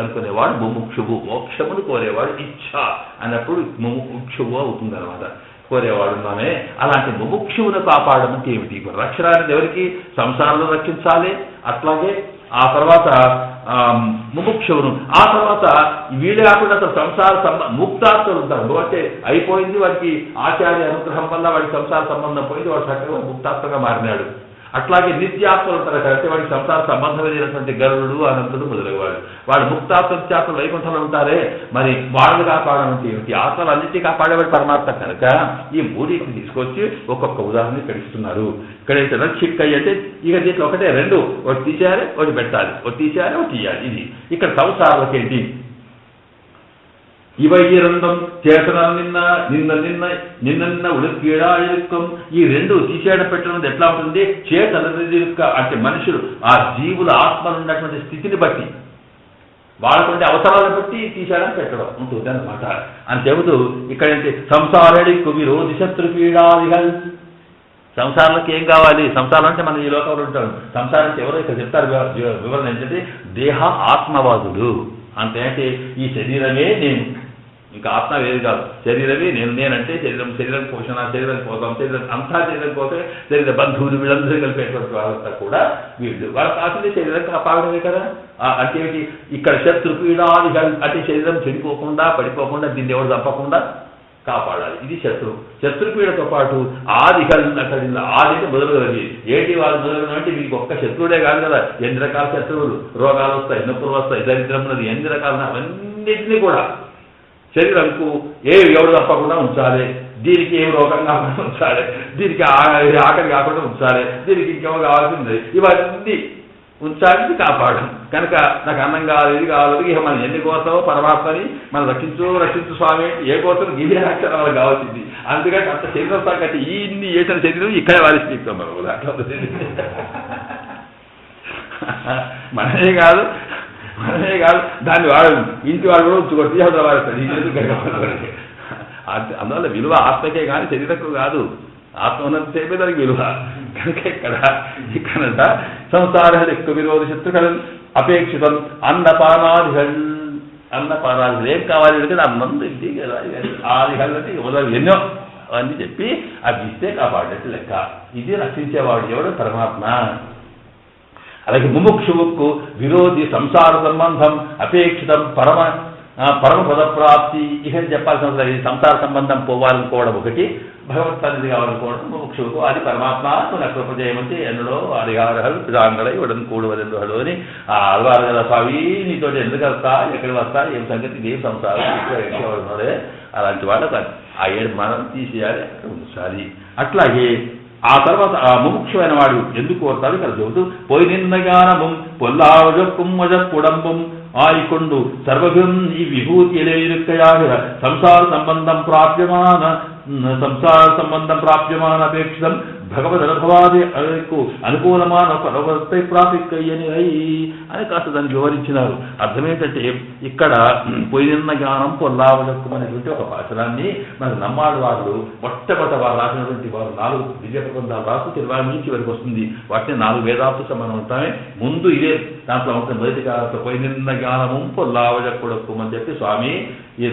అనుకునేవాడు ముముక్షువు. మోక్షమును కోరేవాడు ఇచ్ఛ అన్నప్పుడు ముముక్షువు అవుతుంది అనమాట. కోరేవాడు ఉన్నామే. అలాంటి ముముక్షువును కాపాడడం అంటే ఏమిటి? రక్షణ అనేది ఎవరికి? సంసారంలో రక్షించాలి. అట్లాగే ఆ తర్వాత ముముక్షువును, ఆ తర్వాత వీళ్ళు కాకుండా అసలు సంసార ముక్తాత్మలు ఉంటారు. అంటే అయిపోయింది వాడికి ఆచార్య అనుగ్రహం వల్ల వాడికి సంసార సంబంధం పోయింది, వాడు చక్కగా ముక్తాత్మగా మారినాడు. అట్లాగే నిత్యాత్మలు ఉంటారు కాబట్టి వాడికి సంసార సంబంధమైనటువంటి గరుడు, అనంతుడు మొదలైనవాడు. వాడు ముక్తాత్మత్యాత్మలు వైకుంఠంలో ఉంటారే, మరి వాళ్ళు కాపాడమంటే ఏమిటి? ఆత్మలు అన్నింటినీ కాపాడేవాడు పరమాత్మ కనుక ఈ మూడింటిని తీసుకొచ్చి ఒక్కొక్క ఉదాహరణ ఇక్కడ ఇస్తున్నారు. ఇక్కడైతే రక్షిక్కయ్య అంటే ఇక దీంట్లో ఒకటే రెండు, ఒకటి తీసేయాలి, ఒకటి పెట్టాలి, ఒకటి తీసేయాలి, ఒకటి తీయాలి. ఇది ఇక్కడ సంసారాలకి ఏంటి? ఇవ ఈ రెండం చేతన నిన్న ఉడుకీడా ఇరుక్కం. ఈ రెండు తీసేయడం పెట్టడం ఎట్లా ఉంటుంది? చేతన అంటే మనుషులు ఆ జీవుల ఆత్మలు ఉన్నటువంటి స్థితిని బట్టి, వాళ్ళకుండే అవసరాలను బట్టి తీసేయడం పెట్టడం ఉంటుంది అన్నమాట అని చెబుతూ ఇక్కడైతే సంసారడికు విరోధి శత్రుపీడాదిగల్. సంసారంలోకి ఏం కావాలి? సంసారం అంటే మనం ఈ లోకంలో ఉంటాం. సంసారానికి ఎవరో ఇక్కడ చెప్తారు వివరణ ఏంటంటే దేహ ఆత్మవాదులు. అంటే ఈ శరీరమే నేను, ఇంకా ఆత్మ వేరు కాదు, శరీరమే నేనంటే శరీరం పోషణ, శరీరం కోసం, శరీరం అంతా శరీరం కోసం, శరీర బంధువులు వీళ్ళందరూ కలిపేటువంటి వాళ్ళంతా కూడా వీళ్ళు వాళ్ళ కాకుండా శరీరం కాపాడమే కదా. అంటే ఏంటి? ఇక్కడ శత్రుపీడాదిగా అంటే శరీరం చెడిపోకుండా పడిపోకుండా దీన్ని ఎవరు తప్పకుండా కాపాడాలి. ఇది శత్రుపీడతో పాటు ఆదికల్ అక్కడ ఆది మొదలుగలవి. ఏంటి వాళ్ళు మొదలుగు అంటే మీకు ఒక్క శత్రువుడే కాదు కదా, ఎన్ని రకాల శత్రువులు, రోగాలు వస్తాయి, నొప్పులు వస్తాయి, దరిద్రం ఉన్నది, ఎన్ని రకాల అవన్నింటినీ కూడా శరీరంకు ఎవరు తప్పకుండా ఉంచాలి, దీనికి ఏం రోగం కాకుండా ఉంచాలి, దీనికి ఆకలి కాకుండా ఉంచాలి, దీనికి ఇంకేమో కావాల్సింది, ఇవన్నీ ఉంచాలి, కాపాడడం. కనుక నాకు అన్నం కావాలి, ఇది కావాలి, ఇక మనం ఎన్ని కోసమో పరమాత్మని మనం రక్షించు స్వామి, ఏ కోసం గిరి రక్షణ వాళ్ళకి కావాల్సింది. అందుకని అంత శరీరం సంగతి ఇన్ని చేసిన శరీరం ఇక్కడే వారిస్తాం మనం. అట్లా మనమే కాదు దాన్ని వాడు ఇంటి వాడు కూడా ఉంచుకోవచ్చు, ఎవరు వారిస్తారు. అందువల్ల విలువ ఆత్మకే కానీ శరీరకు కాదు, ఆత్మ ఉన్నంతసేపే దానికి విలువ. కనుక ఇక్కడ సంసార ఎక్కువ విరోధ శత్రుకలు అపేక్షితం అన్నపానాదిகள் ఏం కావాలి అంటే అన్నం తిండి కదా, ఆదిகள் అంటే ఎన్నో అవన్నీ చెప్పి అవి ఇస్తే కాపాడేట్టు లెక్క. ఇది రక్షించేవాడు ఎవడు? పరమాత్మ. అలాగే ముముక్షువుకు విరోధి సంసార సంబంధం అపేక్షితం పరమ పదప్రాప్తి. ఇక చెప్పాల్సిన ఈ సంసార సంబంధం పోవాలనుకోవడం ఒకటి, భగవత్ సన్నిధి కావాలనుకోవడం ముముక్షువుకు. అది పరమాత్మ కృప చేయమంటే ఎన్నడో అడిగారహలు పిడాంగళై ఉడన్ కూడువదెందుహలు అని అలవారు కదా స్వామి, నీతో ఎందుకు వస్తా, ఎక్కడికి వస్తా, ఏం సంగతి, ఏం సంసారం, ఎక్కడే అలాంటి వాళ్ళకు ఆ ఏడు మనం తీసేయాలి, అక్కడ ఉంచాలి. అట్లాగే ఆ తర్వాత ఆ ముముక్షమైన వాడు ఎందుకు కోరుతాడు ఇక్కడ చెబుతూ, పోయి నిన్న జ్ఞానముం పొల్లావజొక్కుం వజక్కుడంబుం ఆయికొండు సర్వభం ఈ విభూతి ఎలేయుక్తయాగిర సంసార సంబంధం ప్రాప్యమాన అపేక్షితం భగవదనుభవాది అనుకూలమాన పరవస్థై ప్రాపిక్కయ్యని అని కాస్త దాన్ని వివరించినారు. అర్థం ఏంటంటే ఇక్కడ పోయిన జ్ఞానం పొల్లావజొక్కం అనేటువంటి ఒక పాశనాన్ని మనకు నమ్మాడు వాళ్ళు మొట్టమొదట వారు రాసినటువంటి వారు 4 దివ్య ప్రబంధాలు రాసి తిరువారి నుంచి వరకు వస్తుంది. వాటిని 4 వేదాలతో సమానం ఉంటామే. ముందు ఇదే దాంట్లో ఉంటుంది మొదటి కాలంలో పోయిన జ్ఞానము పొల్లావజొక్కం అని చెప్పి స్వామి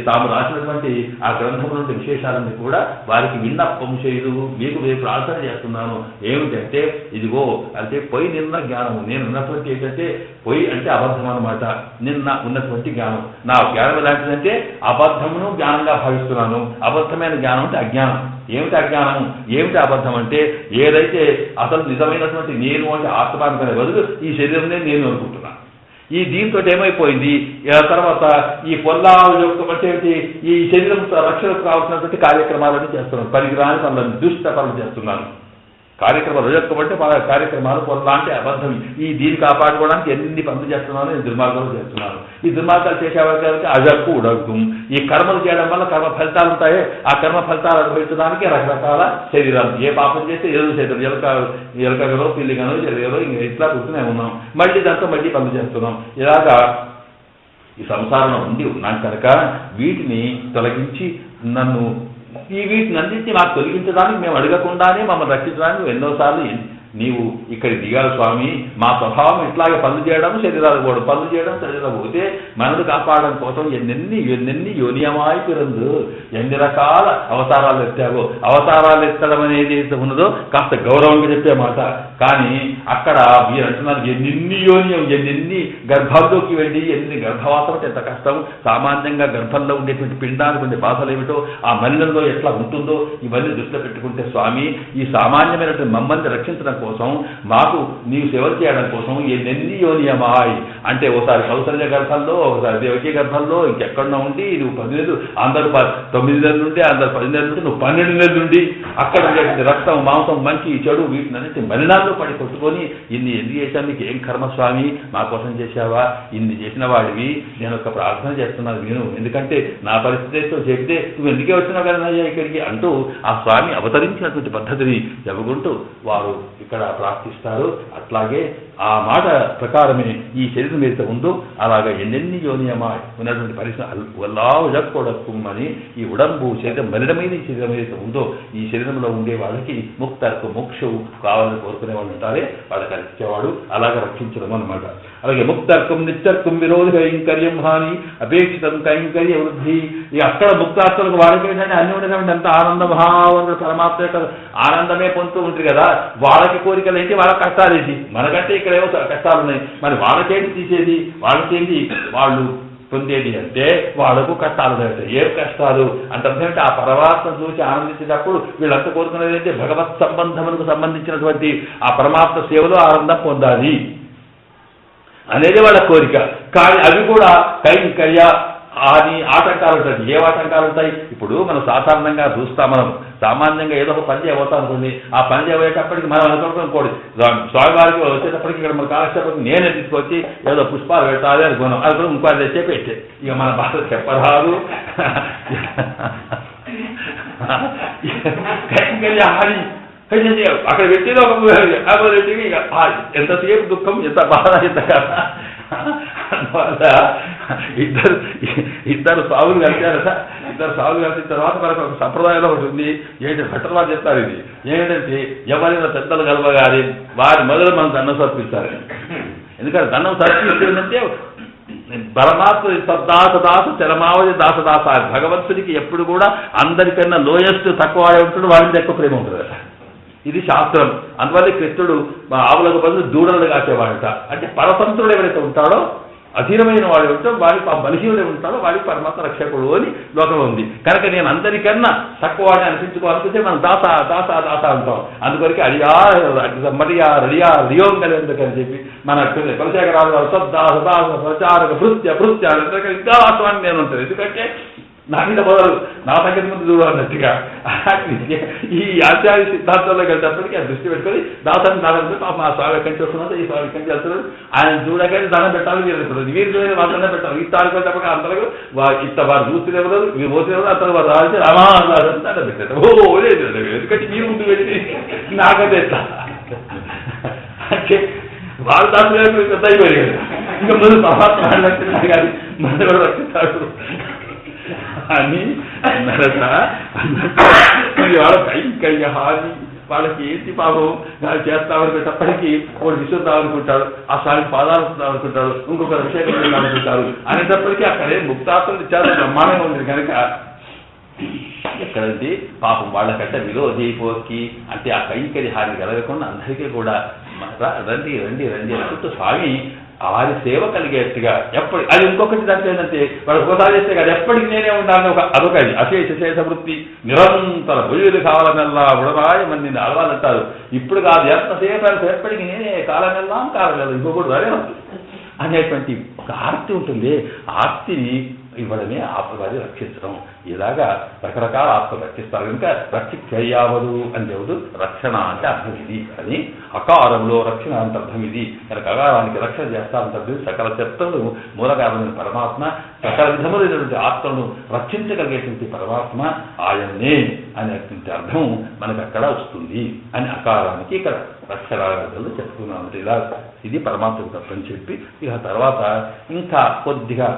తాము రాసినటువంటి ఆ గ్రంథం నుండి విశేషాలన్నీ కూడా వారికి విన్నప్పం చేయదు, మీకు ప్రార్థన చేస్తున్నాను. ఏమిటంటే ఇదిగో అంటే పొయ్యి నిన్న జ్ఞానము, నేను ఉన్నటువంటి ఏంటంటే పొయ్యి అంటే అబద్ధం అనమాట. నిన్న ఉన్నటువంటి జ్ఞానం, నా జ్ఞానం ఎలాంటిదంటే అబద్ధమును జ్ఞానంగా భావిస్తున్నాను. అబద్ధమైన జ్ఞానం అంటే అజ్ఞానం. ఏమిటి అజ్ఞానము, ఏమిటి అబద్ధం అంటే ఏదైతే అసలు నిజమైనటువంటి నేను అంటే ఆత్మానుకునే బదులు ఈ శరీరమే నేను అనుకుంటున్నాను. ఈ దీంతో ఏమైపోయింది, తర్వాత ఈ పొల్లావజొక్కం అంటే ఈ శరీరం రక్షణకు కావాల్సినటువంటి కార్యక్రమాలన్నీ చేస్తున్నాను, పనికిరాని పనులను దుష్ట పనులు చేస్తున్నాను. కార్యక్రమాలు రజొక్కం అంటే కార్యక్రమాలు పొల్లా అంటే అబద్ధం. ఈ దీన్ని కాపాడుకోవడానికి ఎన్ని పనులు చేస్తున్నాను, నేను దుర్మార్గాలు చేస్తున్నాను. ఈ దుర్మార్గాలు చేసేవారికి అజక్కు ఉడగం. ఈ కర్మలు చేయడం వల్ల కర్మ ఫలితాలు ఉంటాయి. ఆ కర్మ ఫలితాలు అనుభవించడానికి రకరకాల శరీరాలు, ఏ పాపం చేస్తే ఏదో శరీరం, ఎలకగలో పిల్లిగనో శరీరంలో ఇంకా ఇట్లా కూర్చునే ఉన్నాం. మళ్ళీ దాంతో మళ్ళీ పనులు చేస్తున్నాం. ఇలాగా ఈ సంసారంలో ఉన్నాం కనుక వీటిని తొలగించి నన్ను వీటిని అన్నింటినీ మాకు తొలగించడానికి మేము అడగకుండానే మమ్మల్ని రక్షించడానికి ఎన్నోసార్లు నీవు ఇక్కడికి దిగాలి స్వామి. మా స్వభావం ఇట్లాగే పనులు చేయడం, శరీరాలు కూడా పనులు చేయడం, శరీరాలు పోతే మనల్ని కాపాడడం కోసం ఎన్నెన్ని యోనియమాయి పిరందు, ఎన్ని రకాల అవతారాలు ఎత్తావో. అవతారాలు ఎత్తడం అనేది ఏదైతే ఉన్నదో కాస్త గౌరవంగా చెప్పే మాట. కానీ అక్కడ మీరు అంటున్నారు ఎన్ని యోనియం, ఎన్ని గర్భాల్లోకి వెళ్ళి ఎన్ని గర్భవాసం అంటే ఎంత కష్టం. సామాన్యంగా గర్భంలో ఉండేటువంటి పిండానికి ఉండే బాధలు ఏమిటో, ఆ మల్లెల్లో ఎట్లా ఉంటుందో ఇవన్నీ దృష్టిలో పెట్టుకుంటే స్వామి ఈ సామాన్యమైనటువంటి మమ్మల్ని రక్షించడం కోసం, మాకు నీవు సేవలు చేయడం కోసం ఎన్ని యోనియమాయ్ అంటే ఒకసారి కౌసల్య గర్భంలో, ఒకసారి దేవకీ గర్భంలో, ఇంకెక్కడో ఉండి నువ్వు 10 నెలలు, అందరూ 9 నెలల నుండి, అందరు 10 నెలల నుండి, నువ్వు 12 నెలల నుండి అక్కడ ఉండేటువంటి రక్తం, మాంసం, మంచి చెడు వీటినన్నిటి మలినాల్లో పడి కొట్టుకొని పట్టుకొని ఇన్ని ఎందుకు చేశావు, నీకు ఏం కర్మస్వామి, మా కోసం చేశావా, ఇన్ని చేసిన వాడివి, నేను ఒక ప్రార్థన చేస్తున్నాను నేను, ఎందుకంటే నా పరిస్థితితో చెబితే నువ్వు ఎందుకే వచ్చినావు కదా ఇక్కడికి అంటూ ఆ స్వామి అవతరించినటువంటి పద్ధతిని చెప్పుకుంటూ వారు ఇక్కడ ప్రార్థిస్తారు. అట్లాగే ఆ మాట ప్రకారమే ఈ శరీరం ఏదైతే ఉందో అలాగే ఎన్నెన్ని యోనియమా ఉన్నటువంటి పరిస్థితి అని ఈ ఉడంబు శరీరం మలినమైన ఈ శరీరం ఏదైతే ఉందో ఈ శరీరంలో ఉండే వాళ్ళకి ముక్తర్కు మోక్షవు కావాలని కోరుకునే వాళ్ళు ఉంటారే వాళ్ళకి ఇచ్చేవాడు, అలాగే రక్షించడం అనమాట. అలాగే ముక్తర్కం నిత్యర్కం విరోధ కైంకర్యం హాని అపేక్షితం కైంకర్య వృద్ధి. ఇక అక్కడ ముక్తాత్మలకు వాళ్ళకి ఏంటంటే అన్ని ఉండేటువంటి అంత ఆనంద భావంగా పరమాత్మ యొక్క ఆనందమే పొందుతూ ఉంటుంది కదా, వాళ్ళకి కోరికలు ఏంటి, వాళ్ళ కష్టాలు ఏంటి, మనకంటే ఇక్కడ ఏవో కష్టాలు ఉన్నాయి, మరి వాళ్ళకేంటి తీసేది, వాళ్ళకేంటి వాళ్ళు పొందేది అంటే వాళ్ళకు కష్టాలు ఉంటాయి. ఏం కష్టాలు అంటే ఆ పరమాత్మ చూసి ఆనందించేటప్పుడు వీళ్ళంతా కోరుకునేది అంటే భగవత్ సంబంధములకు సంబంధించినటువంటి ఆ పరమాత్మ సేవలో ఆనందం పొందాలి అనేది వాళ్ళ కోరిక. కానీ అవి కూడా కైంకర్య అని ఆటంకాలు ఉంటాయి. ఏ ఆటంకాలు ఉంటాయి, ఇప్పుడు మనం సాధారణంగా చూస్తాం, మనం సామాన్యంగా ఏదో ఒక పని చేయబోతాం అనుకోండి, ఆ పని చేయబోయేటప్పటికి మనం అనుకోండి స్వామివారికి వచ్చేటప్పటికి ఇక్కడ మన కాలక్షేపం నేనే తీసుకొచ్చి ఏదో పుష్పాలు పెట్టాలి అనుకున్నాం, అది కూడా ఇంకో తెచ్చే పెట్టే, ఇక మన బాధ చెప్పరాదు. హాని అక్కడ పెట్టేది ఒక ఎంతసేపు దుఃఖం, ఎంత బాధ, ఎంత కదా. అందువల్ల ఇద్దరు సాగులు కలిశారట. ఇద్దరు సాగులు కలిసిన తర్వాత మనకు ఒక సంప్రదాయంలో ఒకటి ఉంది, ఏంటి భట్టర్లా చెప్తారు. ఇది ఏంటంటే ఎవరైనా పెద్దలు కలవగానే వారి మొదలు మనం దండం సమర్పిస్తారు. ఎందుకంటే దండం సమర్పిస్తుందంటే పరమాత్మ సద్దాసదాస చరమావధి దాసదాస, భగవంతుడికి ఎప్పుడు కూడా అందరికన్నా లోయెస్ట్ తక్కువ వాడే ఉంటాడు, వాడిని ఎక్కువ ప్రేమ ఉంటుంది. ఇది శాస్త్రం. అందువల్ల కృష్ణుడు ఆవులకు బదులు దూడలు కాసేవాడట. అంటే పరతంత్రుడు ఎవరైతే ఉంటాడో, అధీనమైన వాడు ఉంటాడో, వాడికి ఆ బలహీనుడు ఉంటాడో వాడికి పరమాత్మ రక్షకుడు అని లోకంలో ఉంది. కనుక నేను అందరికన్నా తక్కువ వాడిని అనిపించుకోవాలనుకుంటే మనం దాస దాస దాస అంటాం. అందుకొరికి అడియా మడియా రడియా రియోంగలి ఎందుకని చెప్పి మన కులశేఖరరావు సద్దాస దాస ప్రచారక భృత్య భృత్య ఇంకా వాస్తవాన్ని నేను ఉంటుంది. ఎందుకంటే నా మీద మొదలు నా సంగతి ముందు చూడు అన్నట్టుగా ఈ ఆచార్య సిద్ధాంతంలో కలిసేప్పటికీ ఆ దృష్టి పెట్టుకొని దాసాన్ని దాని పాపం ఆ స్వామి ఎక్కడి నుంచి వస్తున్నారు, ఈ స్వామి ఎక్కడి నుంచి వెళ్తున్నారు, ఆయన చూడగానే దానం పెట్టాలి, వీరు వెళ్తున్నారు, వీరు చూడగానే మాత్రమే పెట్టాలి. ఈ తాడుకునేటప్పుడు అంతలకు ఇంత వారు చూస్తున్నప్పుడు మీరు పోతున్నప్పుడు అంతకు వారు రావాల్సి రామాన్ని దండం పెట్టారు. ఓ లేదు, ఎందుకంటే మీరు ముందు పెట్టి నాకైతే ఎట్లా అంటే వాళ్ళు దాని పెద్ద అయిపోయారు కదా, ఇంకా ముందు పరమాత్మ రక్షిస్తాడు కానీ మన కూడా రక్షిస్తాడు అని అన్నారట. వాళ్ళ కైంకర్య హాని, వాళ్ళకి ఏంటి పాపం చేస్తామనుకునేటప్పటికీ ఒకటి విసుద్దామనుకుంటాడు, ఆ స్వామి పాదాలు అనుకుంటాడు, ఇంకొకరు అభిషేకం అనుకుంటారు అనేటప్పటికీ అక్కడే ముక్తాత్మలు చాలా బ్రహ్మాండంగా ఉంది. కనుక ఎక్కడంటే పాపం వాళ్ళకంటే విరోధైపోకి అంటే ఆ కైంకర్య హాని కలగకుండా అందరికీ కూడా రండి రండి రండి అనుకుంటూ స్వామి వారి సేవ కలిగేట్టుగా ఎప్పటి అది ఇంకొకటి దాంట్లో ఏంటంటే వాడు ఒకసారి చేస్తే కదా ఎప్పటికి నేనే ఉండాలని అదొకది అశేష శేష వృత్తి నిరంతర భుజులు కావాలనల్లా ఉడరాయమని నిన్ను అలవాలంటారు. ఇప్పుడు కాదు, ఎంతసేపు ఎప్పటికి నేనే కాలమెల్లాం కాలమెల్లా ఇంకొకటి అదే అనేటువంటి ఒక ఆర్తి ఉంటుంది. ఆర్తిని ఇవ్వడమే ఆత్మగారి రక్షించడం. ఇలాగా రకరకాల ఆత్మలు రక్షిస్తారు. కనుక రక్షించయ్యావదు అని దేవుడు రక్షణ అంటే అర్థం ఇది అని, అకారంలో రక్షణ అంటే అర్థం ఇది. కనుక అకారానికి రక్షణ చేస్తారంటే సకల శబ్దములు మూలకారమైన పరమాత్మ, సకల విధములైనటువంటి ఆత్మలను రక్షించగలిగేటువంటి పరమాత్మ ఆయన్నే అనేటువంటి అర్థం మనకు అక్కడ వస్తుంది అని అకారానికి ఇక్కడ రక్షణాలు చెప్తున్నాం. ఇలా ఇది పరమాత్మకు తప్పని చెప్పి ఇక తర్వాత ఇంకా కొద్దిగా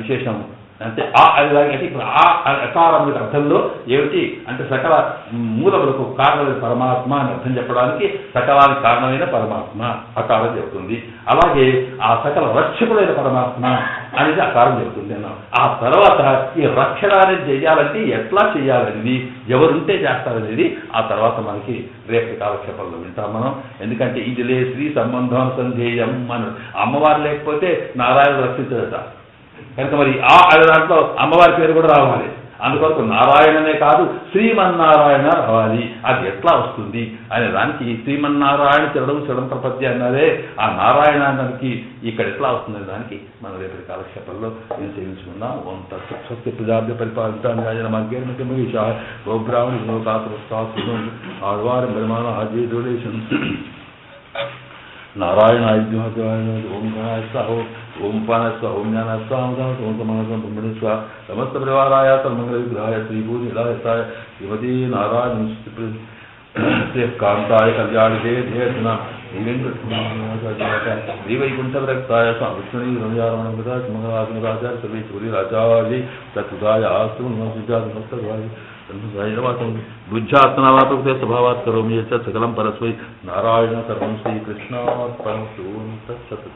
విశేషం అంటే అలాగే ఇప్పుడు ఆ అకారం అర్థంలో ఏమిటి అంటే సకల మూలములకు కారణమైన పరమాత్మ అని అర్థం చెప్పడానికి సకలానికి కారణమైన పరమాత్మ అకారం చెబుతుంది. అలాగే ఆ సకల రక్షకుడైన పరమాత్మ అనేది అకారం చెబుతుంది అన్నాం. ఆ తర్వాత ఈ రక్షణ అనేది చేయాలంటే ఎట్లా చేయాలనేది ఎవరుంటే చేస్తారనేది ఆ తర్వాత మనకి రేపు కాలక్షేపంలో వింటాం మనం. ఎందుకంటే ఇదిలే శ్రీ సంబంధం సంధేయం మనం అమ్మవారు లేకపోతే నారాయణ రక్షించదట. కనుక మరి ఆ దాంట్లో అమ్మవారి పేరు కూడా రావాలి. అందుకొరకు నారాయణనే కాదు శ్రీమన్నారాయణ రావాలి. అది ఎట్లా వస్తుంది అనే దానికి శ్రీమన్నారాయణ చరణం ప్రపత్తి అన్నదే ఆ నారాయణానికి ఇక్కడ ఎట్లా వస్తుందనే దానికి మనం రేపటి కాలక్షేపంలో నేను సేవించుకున్నాం. ఓం తత్స్వస్తి ప్రజాభ్య పరిపాలితాన్ని మగ్గేష గోబ్రాహ్మణి ఆళ్వారి నిర్మాణ नारायणाय विद्महे ओंकाराय स्वाहा ओम पानाय स्वाहा ओम ज्ञानाय स्वाहा ओम समानाय ब्रह्मणे स्वाहा समस्त परिवाराय सर्वमंगल विग्रहाय श्री भूनिलाय श्रीमती नारायण श्री कांताय कल्याणे ध्येयना श्रीवैकुंठविरक्ताय स्वामी रमयारमणमृताय मंगलात्मराजाय सर्वेश्वरीराचार्य तत्सुधाय आस्तु नमस्ते बुद्ध्यात्मनावाप्ते स्वभावात् करोमि यत् सकलं परस्मै नारायण सर्वं श्रीकृष्णार्पणमस्तु तत्सत्